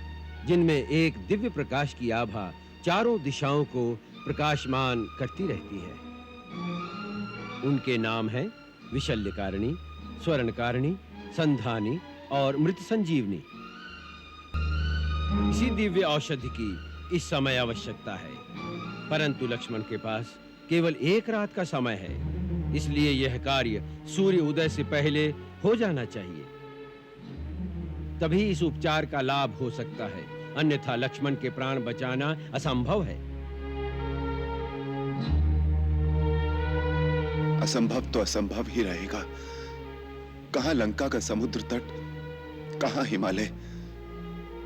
जिनमें एक दिव्य प्रकाश की आभा चारों दिशाओं को प्रकाशमान करती रहती है। उनके नाम हैं विशल्यकारिणी, स्वर्णकारिणी, संधानी और मृत संजीवनी। इसी दिव्य औषधि की इस समय आवश्यकता है, परंतु लक्ष्मण के पास केवल 1 रात का समय है, इसलिए यह कार्य सूर्य उदय से पहले हो जाना चाहिए। तभी इस उपचार का लाभ हो सकता है, अन्यथा लक्ष्मण के प्राण बचाना असंभव है। असंभव तो असंभव ही रहेगा। कहां लंका का समुद्र तट, कहां हिमालय,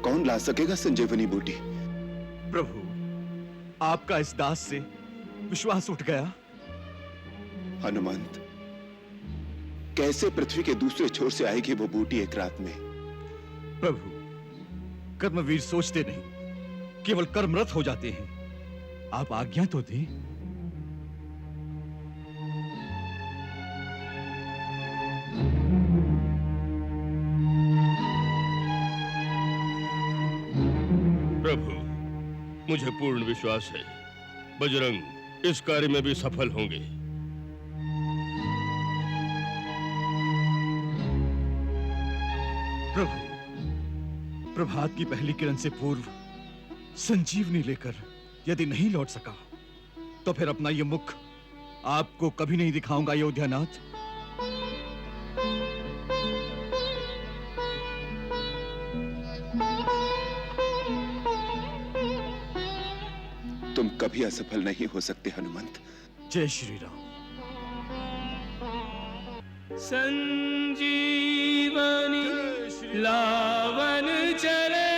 कौन ला सकेगा संजीवनी बूटी? प्रभु, आपका इस दास से विश्वास उठ गया। हनुमंत, कैसे पृथ्वी के दूसरे छोर से आएगी वो बूटी 1 रात में? प्रभु, कर्मवीर सोचते नहीं, केवल कर्मरत हो जाते हैं। आप आज्ञा तो दें। प्रभु, मुझे पूर्ण विश्वास है बजरंग इस कार्य में भी सफल होंगे। प्रभु, प्रभात की पहली किरण से पूर्व संजीवनी लेकर यदि नहीं लौट सका तो फिर अपना ये मुख आपको कभी नहीं दिखाऊंगा अयोध्यानाथ। तुम कभी असफल नहीं हो सकते हनुमंत। जय श्री राम। संजीवनी लावन चले,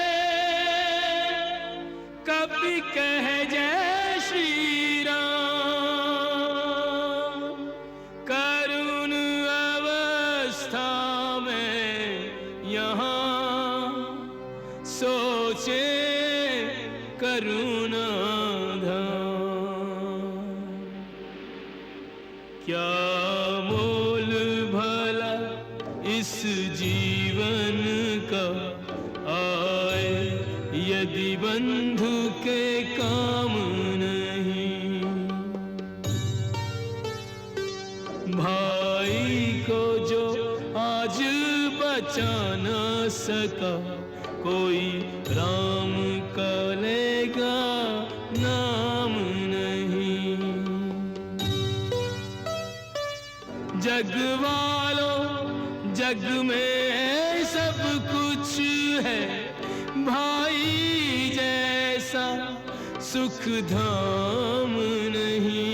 कभी कह जय श्री राम। करुण अवस्था में यहाँ सोचे करुणा क्या मोल भला इस जीवन का आए, यदि बंधु के काम नहीं। भाई को जो आज बचा न सका, कोई राम का लेगा नाम नहीं। जग वालों, जग में सब कुछ है, भाई जैसा सुख धाम नहीं।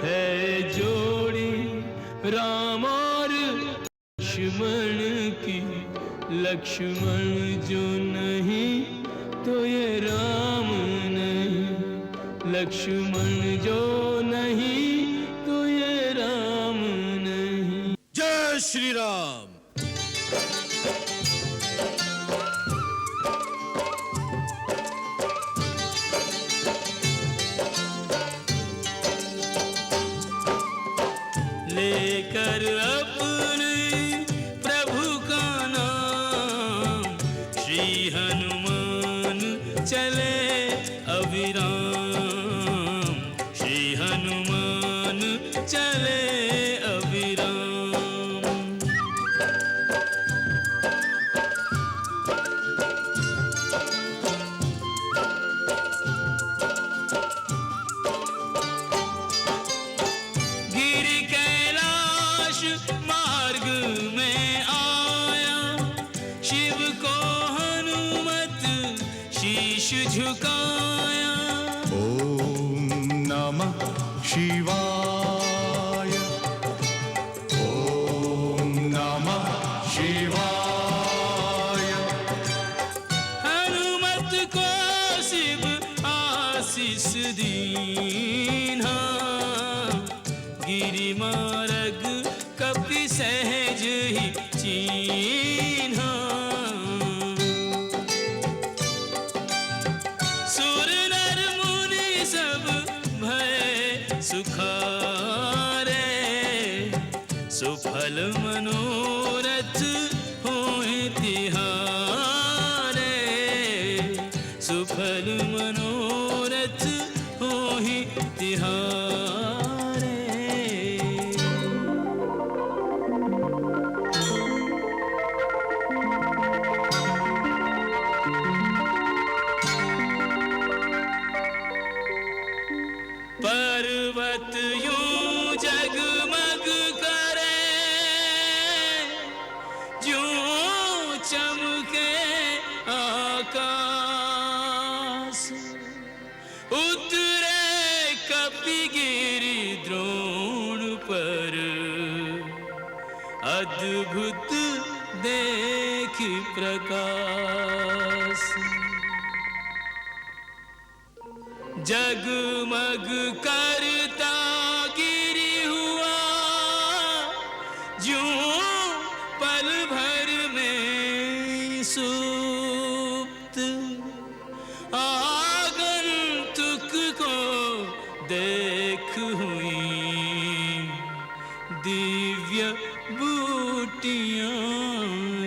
है जोड़ी राम और लक्ष्मण की, लक्ष्मण जो नहीं तो ये राम नहीं। लक्ष्मण जो नहीं तो ये राम नहीं। जय श्री राम। लेकर अपने प्रभु का नाम, शीश झुकाया। ओम नमः शिवाय। ओम नमः शिवाय। हनुमत को शिव आशीष दीन्हा, गिरि मार्ग कपि सहज ही चीन्हा। सुर नर मुनि सब भय सुखारे, सुफल मनोरथ होए तिहारे, सुफल मनोरथ होए तिहारे। पर्वत यूं जगमग करे, यूं चमके आकाश। उतरे कपिगिरि द्रोण पर, अद्भुत देख प्रकाश। जगमग करता गिरि हुआ, यूं पल भर में सुप्त। आगंतुक को देख हुई दिव्य बूटियां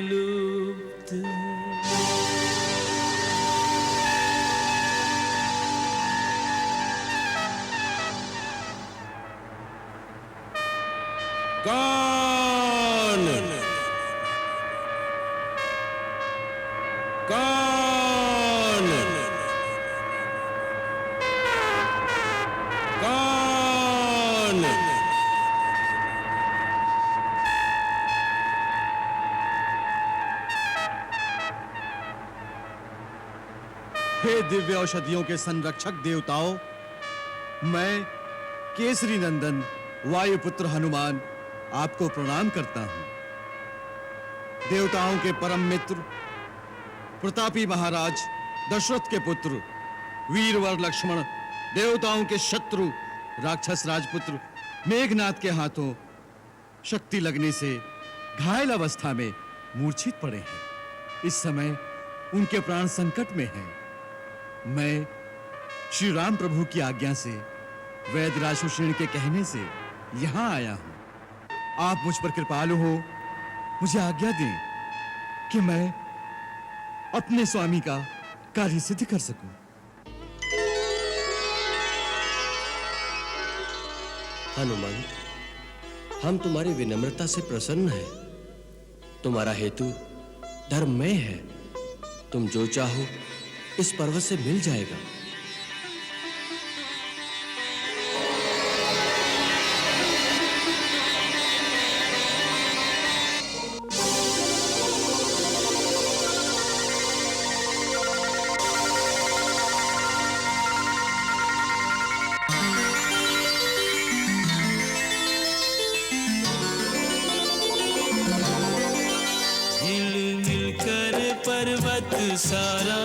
लुप्त। कौन कौन कौन? हे दिव्य औषधियों के संरक्षक देवताओं, मैं केसरी नंदन वायुपुत्र हनुमान आपको प्रणाम करता हूं। देवताओं के परम मित्र प्रतापी महाराज दशरथ के पुत्र वीरवर लक्ष्मण, देवताओं के शत्रु राक्षस राजपुत्र मेघनाथ के हाथों शक्ति लगने से घायल अवस्था में मूर्छित पड़े हैं। इस समय उनके प्राण संकट में हैं। मैं श्री राम प्रभु की आज्ञा से वैद्यराज सुषेण के कहने से यहां आया हूं। आप मुझ पर कृपालु हो, मुझे आज्ञा दें कि मैं अपने स्वामी का कार्य सिद्ध कर सकूं। हनुमान, हम तुम्हारी विनम्रता से प्रसन्न हैं। तुम्हारा हेतु धर्ममय है। तुम जो चाहो इस पर्वत से मिल जाएगा। पर्वत सारा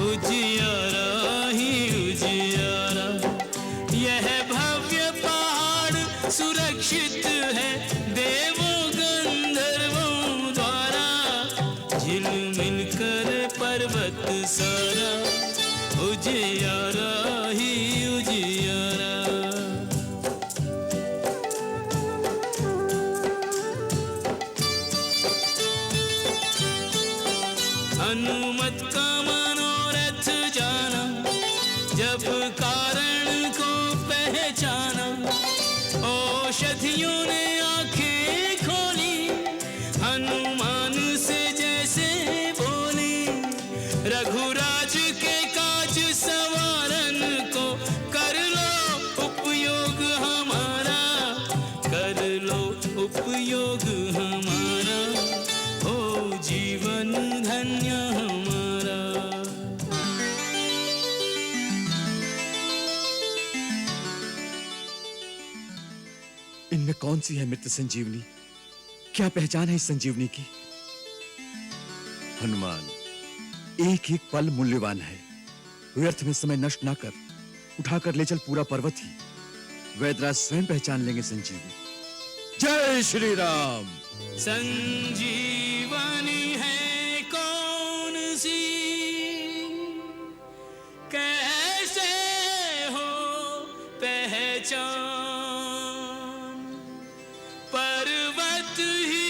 उजियारा ही उजियारा, यह भव्य पहाड़ सुरक्षित है देवों गंधर्वों द्वारा। झिलमिल कर पर्वत सारा उजियारा ही उजियारा। हनुमत का मनोरथ जाना, जब कारण को पहचाना। औषधियों ने आंखें खोली, हनुमान से जैसे बोली। रघुराज के काज संवारन को कर लो उपयोग हमारा, कर लो उपयोग हमारा। हो जीवन धन्य हमारा। कौन सी है मृत संजीवनी? क्या पहचान है इस संजीवनी की? हनुमान, एक एक पल मूल्यवान है। व्यर्थ में समय नष्ट ना कर, उठाकर ले चल पूरा पर्वत ही। वैदराज स्वयं पहचान लेंगे संजीवनी। जय श्री राम। संजीवनी है कौन सी, कैसे हो पहचान, पर्वत ही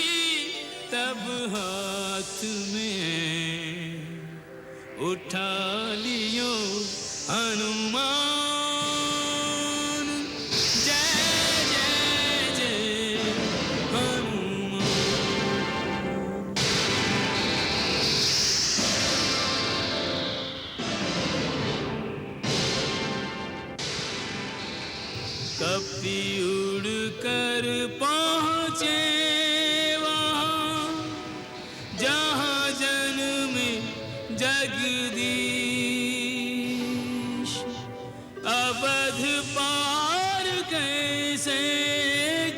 तब हाथ में उठा लियो हनुमान। जय जय जय हनुमान। कपि उड़ कर पहुँचे वहाँ, जहाँ जन्मे जगदीश। अवध पार कैसे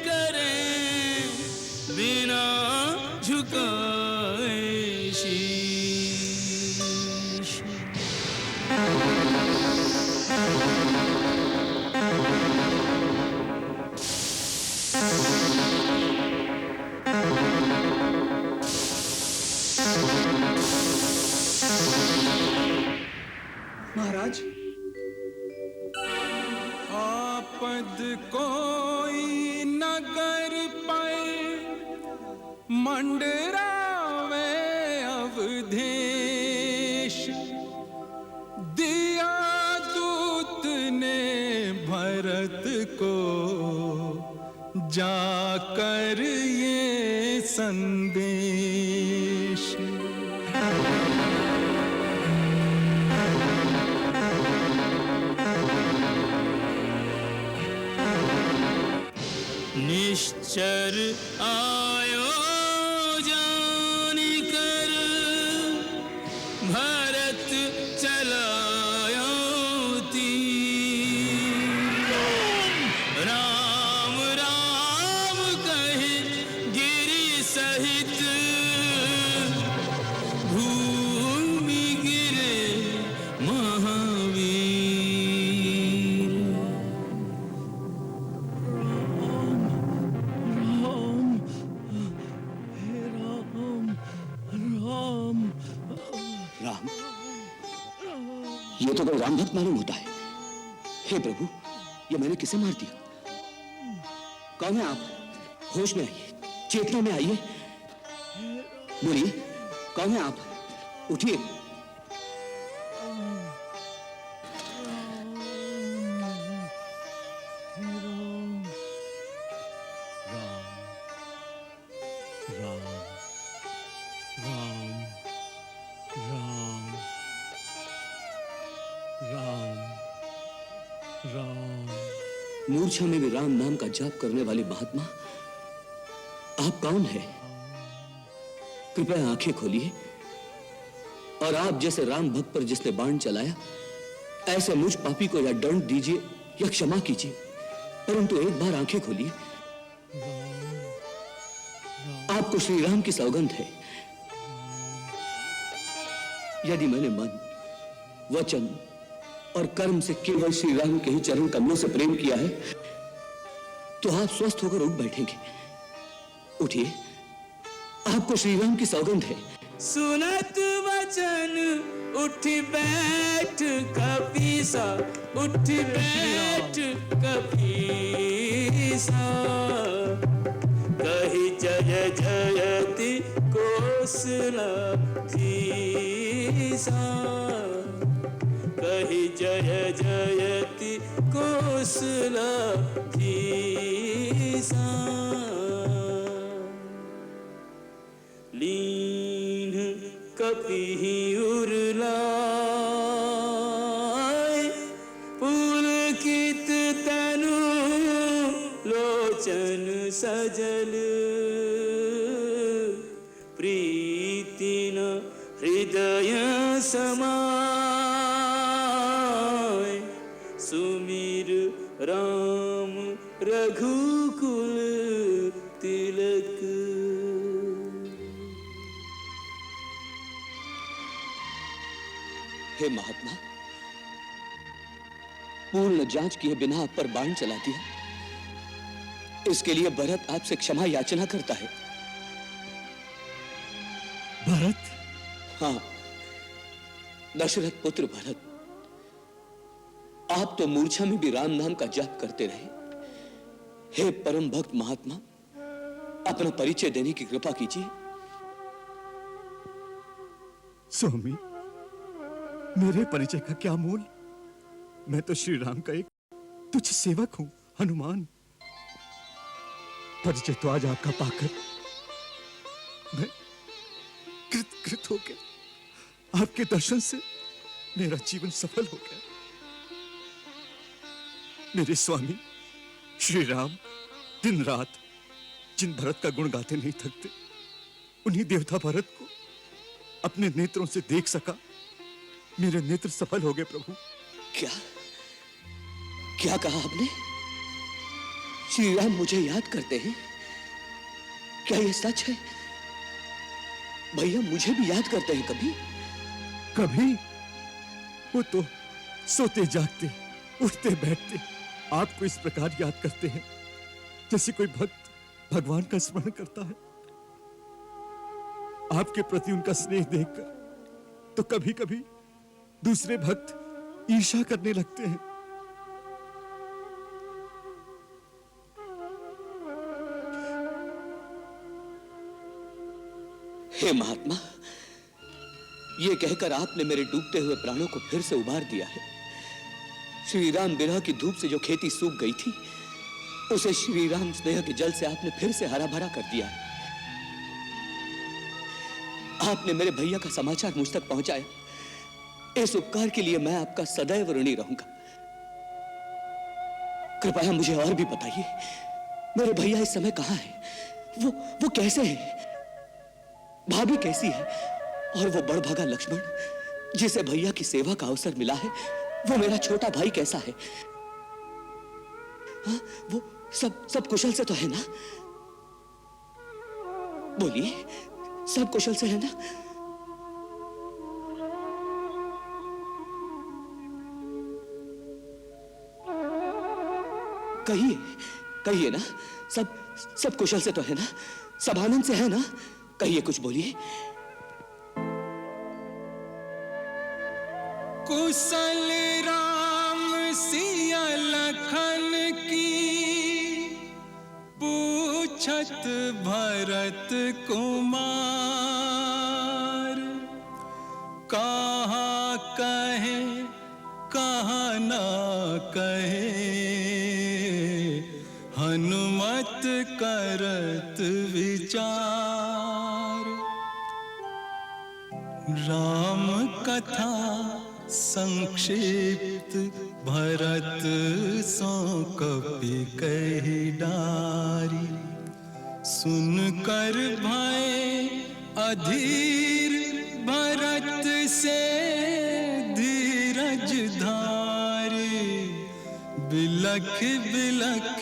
करें बिना झुकाए शीश। महाराज, आपद कोई नगर पर मंडरावे अवधेश। दिया दूत ने भरत को जाकर ये संदेश। निश्चर आयो जानी कर, भरत चलायो तीर। राम राम कहे गिरि सहित, भूमि गिरे महावीर। राम, ये तो कोई राम भक्त मालूम होता है। हे प्रभु, ये मैंने किसे मार दिया? कौन है आप? होश में आइए, चेतना में आइए। बोलिए, कौन है आप? उठिए। मूर्छा में भी राम नाम का जाप करने वाली महात्मा, आप कौन है? कृपया आंखें खोलिए और आप जैसे राम भक्त पर जिसने बाण चलाया, ऐसे मुझ पापी को या दंड दीजिए या क्षमा कीजिए, परंतु एक बार आंखें खोलिए। आपको श्री राम की सौगंध है। यदि मैंने मन, वचन और कर्म से केवल श्री राम के ही चरण कमलों से प्रेम किया है, तो आप स्वस्थ होकर उठ बैठेंगे। उठिए, आपको श्री राम की सौगंध है। सुनत वचन उठ बैठ कपीसा, उठ बैठ कपीसा। कही जय जयति कौशलाधीसा, कही जय जयति कौशलाधीसा। लीन कपि उरलाय, पुलकित तनु लोचन सजल। प्रीति न हृदय समाय, सुमिर राम रघुकुल हे महात्मा, पूर्ण जांच किए बिना आप पर बाण चला दिया, इसके लिए भरत आपसे क्षमा याचना करता है। भरत? हाँ, दशरथ पुत्र भरत, आप तो मूर्छा में भी राम नाम का जाप करते रहे। हे परम भक्त महात्मा, अपना परिचय देने की कृपा कीजिए। स्वामी, मेरे परिचय का क्या मोल? मैं तो श्री राम का एक तुच्छ सेवक हूं, हनुमान। परिचय तो आज आपका पाकर मैं कृत हो गया। आपके दर्शन से मेरा जीवन सफल हो गया। मेरे स्वामी श्री राम दिन रात जिन भरत का गुण गाते नहीं थकते, उन्हीं देवता भरत को अपने नेत्रों से देख सका। मेरे नेत्र सफल हो गए प्रभु। क्या क्या कहा आपने? श्री राम मुझे याद करते हैं? क्या यह सच है? भैया मुझे भी याद करते हैं कभी? कभी? वो तो सोते जागते, उठते बैठते आपको इस प्रकार याद करते हैं जैसे कोई भक्त भगवान का स्मरण करता है। आपके प्रति उनका स्नेह देखकर तो कभी कभी दूसरे भक्त ईर्ष्या करने लगते हैं। हे महात्मा, ये कहकर आपने मेरे डूबते हुए प्राणों को फिर से उबार दिया है। श्री राम विरह की धूप से जो खेती सूख गई थी, उसे श्री राम स्नेह के जल से आपने फिर से हरा भरा कर दिया है। आपने मेरे भैया का समाचार मुझ तक पहुंचाया। इस उपकार के लिए मैं आपका सदैव ऋणी रहूंगा। कृपया मुझे और भी बताइए, मेरे भैया इस समय कहां है? वो कैसे है? भाभी कैसी है? और वो बड़भागा लक्ष्मण, जिसे भैया की सेवा का अवसर मिला है, वो मेरा छोटा भाई कैसा है? हाँ, वो सब कुशल से तो है ना? बोलिए, सब कुशल से है ना? कहिए ना, सब कुशल से तो है ना? सब आनंद से है ना? कहिए, कुछ बोलिए। कुशल राम सिया लखन की पूछत भरत कुमार। कहाँ कहे कहाँ ना कहे, हनुमत करत विचार। राम कथा संक्षिप्त भरत सो कपि कहि डारी। सुनकर भय अधीर भरत से धीरज धारी। बिलख बिलख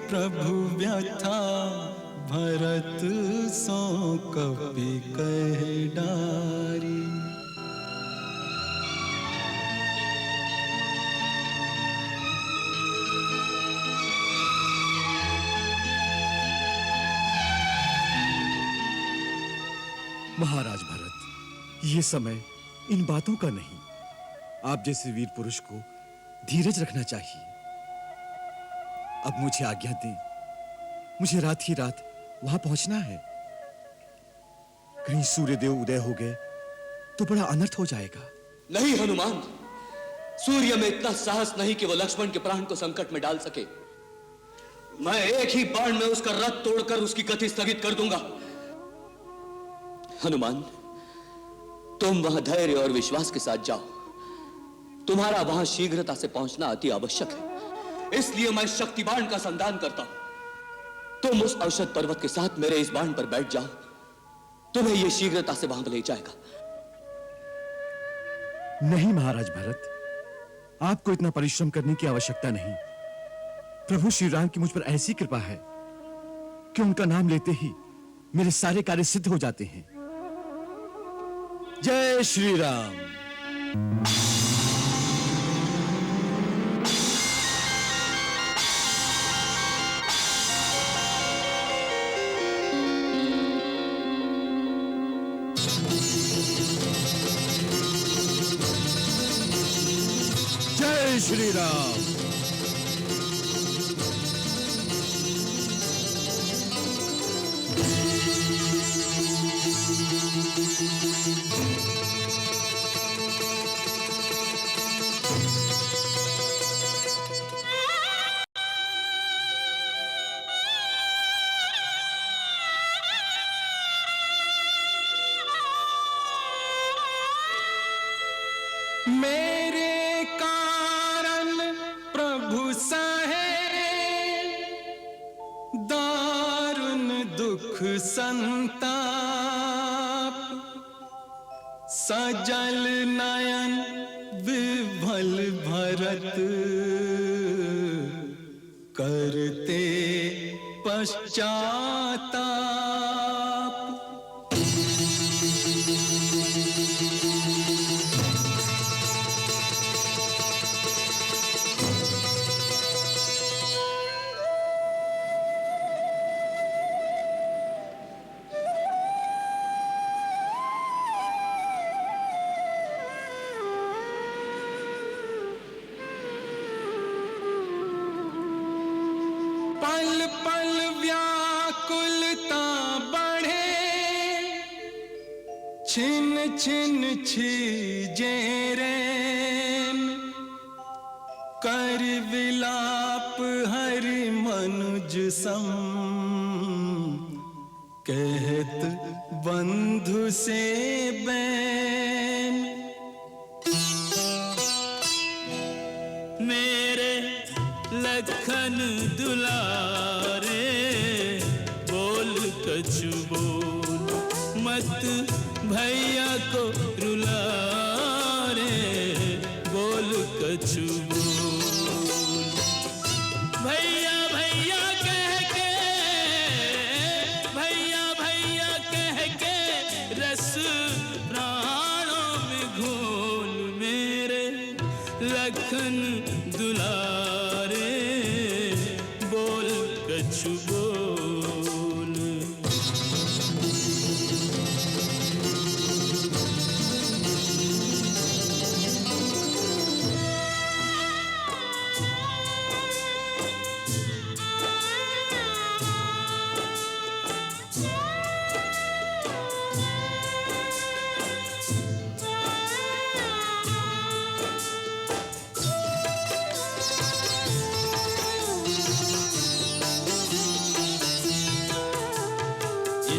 प्रभु व्यथा, भरत सो कपि कहि डारी। महाराज भरत, ये समय इन बातों का नहीं। आप जैसे वीर पुरुष को धीरज रखना चाहिए। अब मुझे आज्ञा दें, मुझे रात ही रात वहां पहुंचना है। कहीं सूर्यदेव उदय हो गए तो बड़ा अनर्थ हो जाएगा। नहीं हनुमान, सूर्य में इतना साहस नहीं कि वो लक्ष्मण के प्राण को संकट में डाल सके। मैं एक ही बाण में उसका रथ तोड़कर उसकी गति स्थगित कर दूंगा। हनुमान, तुम वहां धैर्य और विश्वास के साथ जाओ। तुम्हारा वहां शीघ्रता से पहुंचना अति आवश्यक है, इसलिए मैं शक्ति बाण का संधान करता हूं। तुम उस औषध पर्वत के साथ मेरे इस बाण पर बैठ जाओ, तुम्हें यह शीघ्रता से वहां ले जाएगा। नहीं महाराज भरत, आपको इतना परिश्रम करने की आवश्यकता नहीं। प्रभु श्री राम की मुझ पर ऐसी कृपा है कि उनका नाम लेते ही मेरे सारे कार्य सिद्ध हो जाते हैं। जय श्री राम। जय श्री राम। मेरे कारण प्रभु सहे दारुण दुख संताप, सजल नयन विभल भरत करते पश्चाताप। पल पल व्याकुलता बढ़े, छिन छिन छीजे रैन, कर विलाप हरि मनुज सम, कहत बंधु से बैन। मेरे लखन दुलारे बोल कछु बोल, मत भैया को रुला रे बोल कछु बोल। भैया भैया कह के, भैया भैया कह के रस प्राणों में घोल, मेरे लखन दुलारे बोल कछु बोल।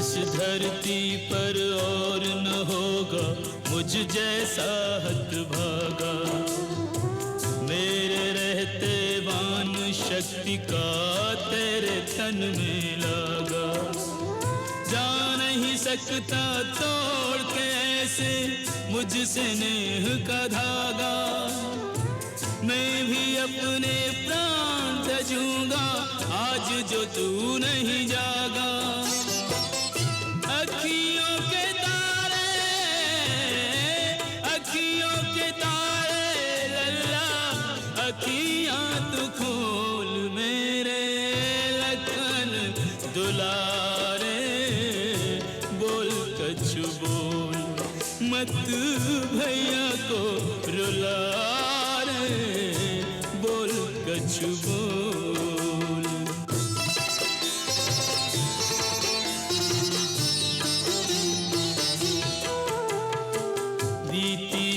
इस धरती पर और न होगा मुझ जैसा हतभागा, मेरे रहते वान शक्ति का तेरे तन में लागा। जा नहीं सकता तोड़ के ऐसे मुझसे नेह का धागा, मैं भी अपने प्राण तजूंगा आज जो तू नहीं जागा। अखियों के तारे, अखियों के तारे लल्ला, अखियां तू खोल, मेरे लखन दुलारे बोल कछु बोल, मत भैया को रुला रे बोल कछु बोल।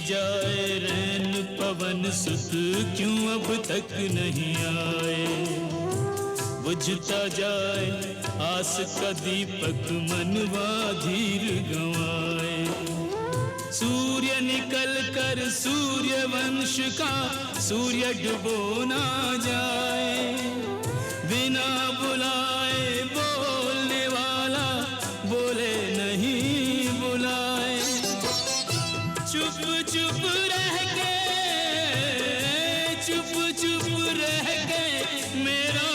जाए रैन पवन सुत क्यों अब तक नहीं आए, बुझता जाए आस का दीपक मनवा धीर गंवाए। सूर्य निकल कर सूर्य वंश का सूर्य डुबो ना जाए, बिना बुलाए बोलने वाला बोले नहीं बुलाए। चुप चुप रह के, चुप चुप रह के मेरा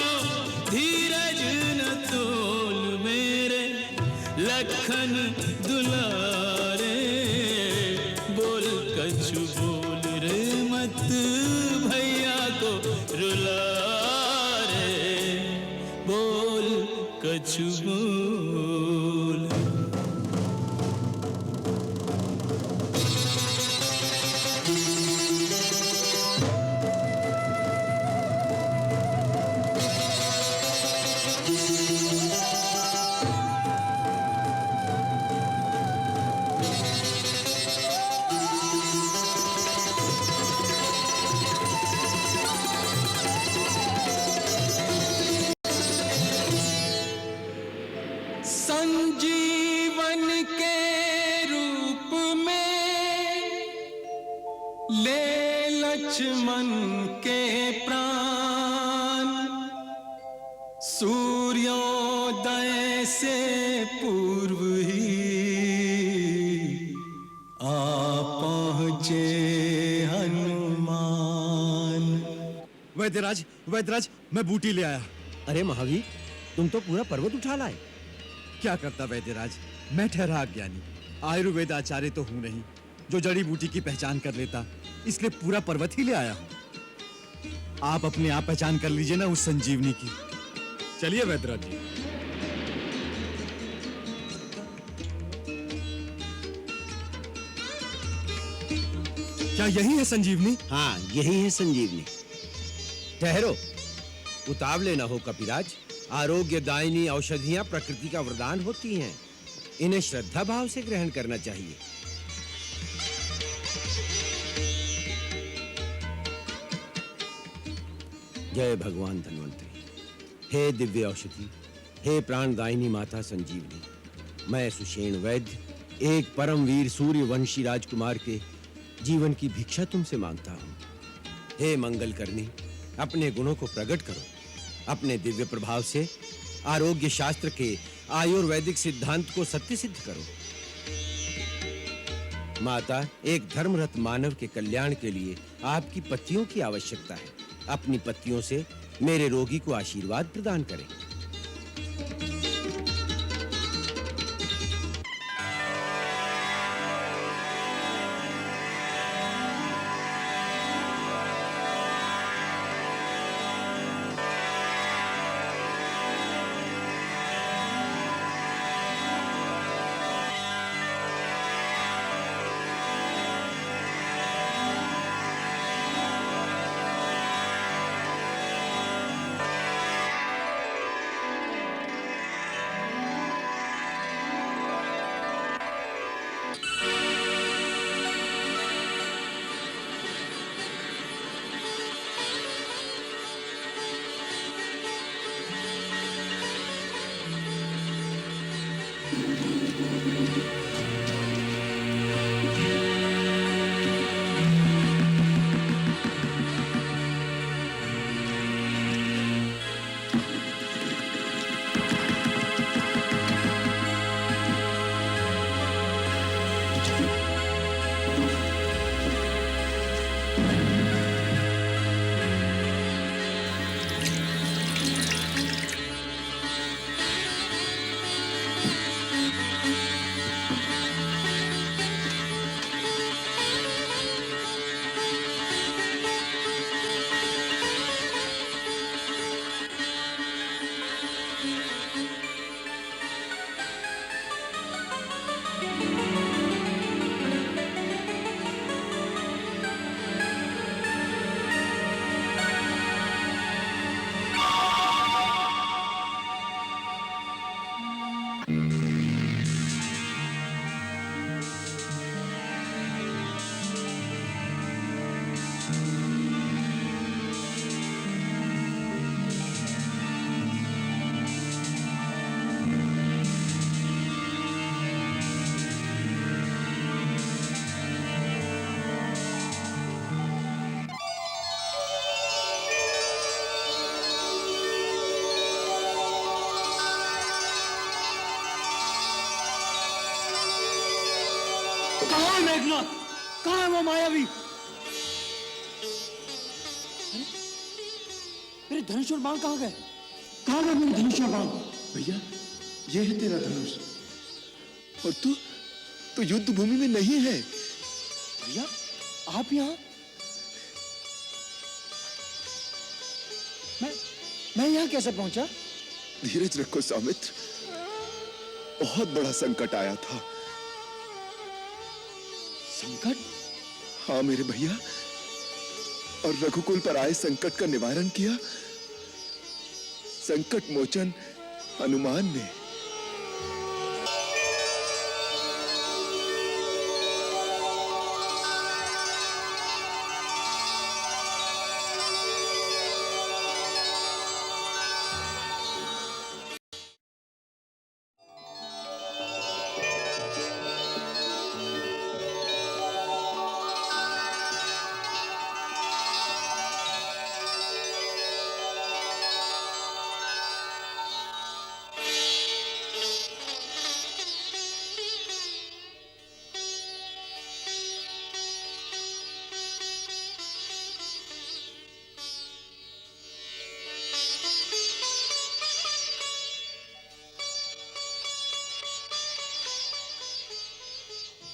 धीरज न तोल, मेरे लखन दुलारे बोल कछु बोल। कछु बोल। संजीवन के रूप में ले लक्ष्मण के प्राण, सूर्योदय से पूर्व ही आ पहुंचे हनुमान। वैद्यराज, वैद्यराज, मैं बूटी ले आया। अरे महावीर, तुम तो पूरा पर्वत उठा लाए। क्या करता वैद्यराज, मैं ठहरा अज्ञानी, आयुर्वेद आचार्य तो हूं नहीं जो जड़ी बूटी की पहचान कर लेता, इसलिए पूरा पर्वत ही ले आया हूं। आप अपने आप पहचान कर लीजिए ना उस संजीवनी की। चलिए वैद्यराज जी। क्या यही है संजीवनी? हाँ, यही है संजीवनी। ठहरो, उतावले न हो कपिराज। आरोग्य दायिनी औषधियां प्रकृति का वरदान होती हैं, इन्हें श्रद्धा भाव से ग्रहण करना चाहिए। जय भगवान धन्वंतरी। हे दिव्य औषधि, हे प्राणदायिनी माता संजीवनी, मैं सुषेण वैद्य, एक परमवीर सूर्यवंशी राजकुमार के जीवन की भिक्षा तुमसे मांगता हूं। हे मंगल करनी, अपने गुणों को प्रकट करो। अपने दिव्य प्रभाव से आरोग्य शास्त्र के आयुर्वेदिक सिद्धांत को सत्य सिद्ध करो। माता, एक धर्मरत मानव के कल्याण के लिए आपकी पत्तियों की आवश्यकता है। अपनी पत्तियों से मेरे रोगी को आशीर्वाद प्रदान करें। कहाँ है मेघनाथ? कहाँ है वो मायावी? मेरे धनुष और बाण कहाँ गए? कहाँ गए मेरे धनुष और बाण? भैया, ये है तेरा धनुष और तू युद्ध भूमि में नहीं है। भैया, आप यहाँ? मैं यहाँ कैसे पहुंचा? धीरज रखो सौमित्र, बहुत बड़ा संकट आया था। संकट? हाँ मेरे भैया, और रघुकुल पर आए संकट का निवारण किया संकट मोचन हनुमान ने।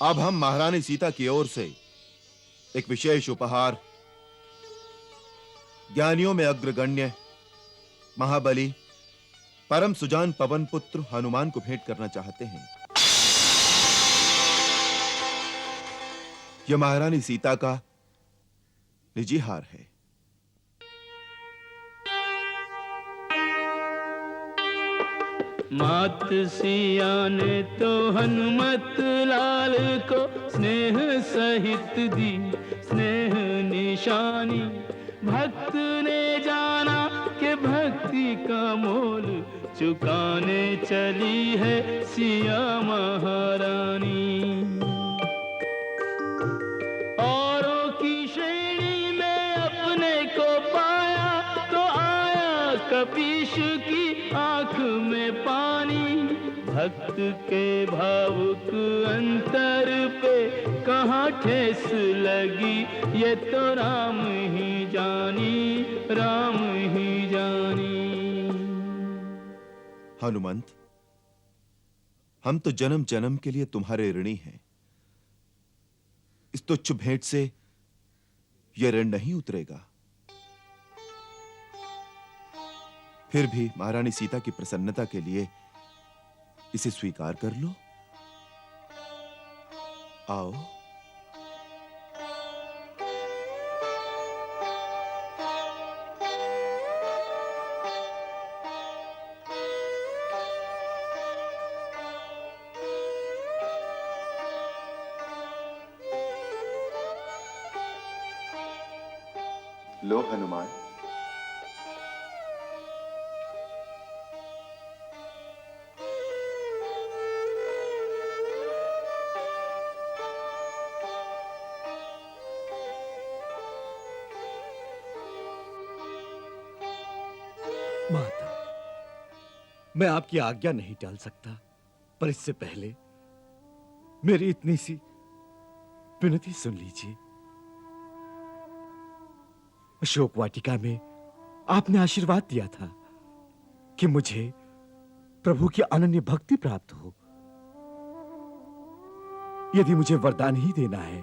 अब हम महारानी सीता की ओर से एक विशेष उपहार ज्ञानियों में अग्रगण्य महाबली परम सुजान पवन पुत्र हनुमान को भेंट करना चाहते हैं। यह महारानी सीता का निजी हार है। मात सिया ने तो हनुमत लाल को स्नेह सहित दी स्नेह निशानी। भक्त ने जाना कि भक्ति का मोल चुकाने चली है सिया महारानी। औरों की श्रेणी में अपने को पाया तो आया कपीश की आंख में पानी। भक्त के भावुक अंतर पे कहाँ ठेस लगी ये तो राम ही जानी, राम ही जानी। हनुमंत, हम तो जन्म जन्म के लिए तुम्हारे ऋणी हैं। इस तुच्छ भेंट से यह ऋण नहीं उतरेगा। फिर भी महारानी सीता की प्रसन्नता के लिए इसे स्वीकार कर लो। आओ। लो हनुमान, माता, मैं आपकी आज्ञा नहीं टाल सकता, पर इससे पहले मेरी इतनी सी विनती सुन लीजिए। अशोक वाटिका में आपने आशीर्वाद दिया था कि मुझे प्रभु की अनन्य भक्ति प्राप्त हो। यदि मुझे वरदान ही देना है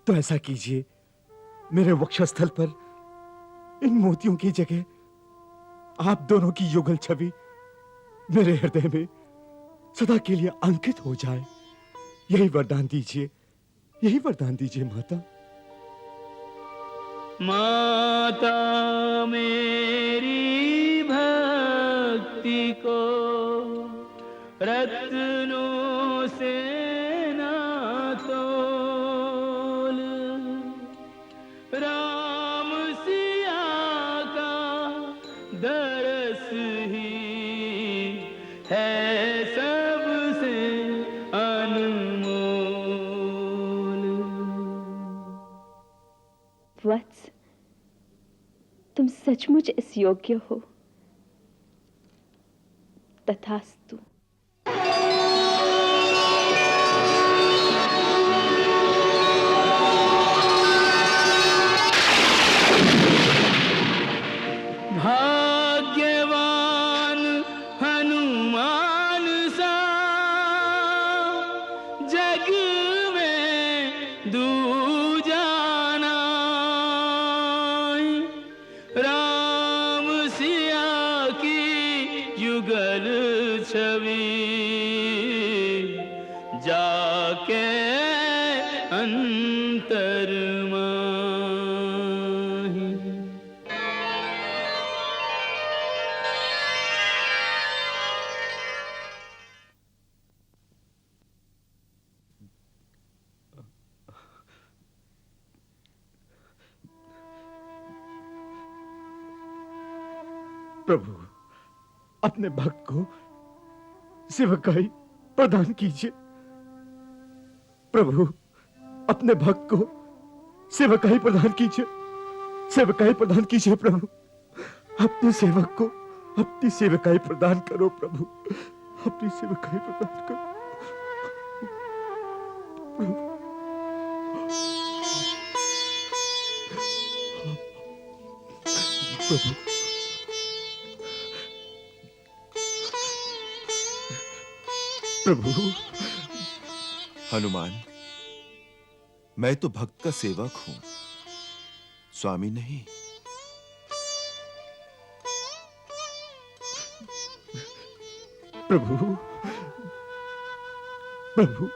तो ऐसा कीजिए, मेरे वक्षस्थल पर इन मोतियों की जगह आप दोनों की युगल छवि मेरे हृदय में सदा के लिए अंकित हो जाए। यही वरदान दीजिए, यही वरदान दीजिए माता। माता मेरी भक्ति को रत्नों से ना तोल। राम सिया का दरस ही है सबसे अनमोल। वत्स, तुम सचमुच इस योग्य हो। तथास्तु। भाग्यवान हनुमान सा जग में दूजा राम सिया की के अंतर माही। प्रभु, अपने भक्त को सेवकाई प्रदान कीजिए। प्रभु, अपने भक्त को सेवकाई प्रदान कीजिए। सेवकाई प्रदान कीजिए प्रभु। अपने सेवक को अपनी सेवकाई प्रदान करो प्रभु। अपनी सेवकाई प्रदान करो प्रभु। प्रभु, प्रभु। हनुमान, मैं तो भक्त का सेवक हूं, स्वामी नहीं। प्रभु, प्रभु।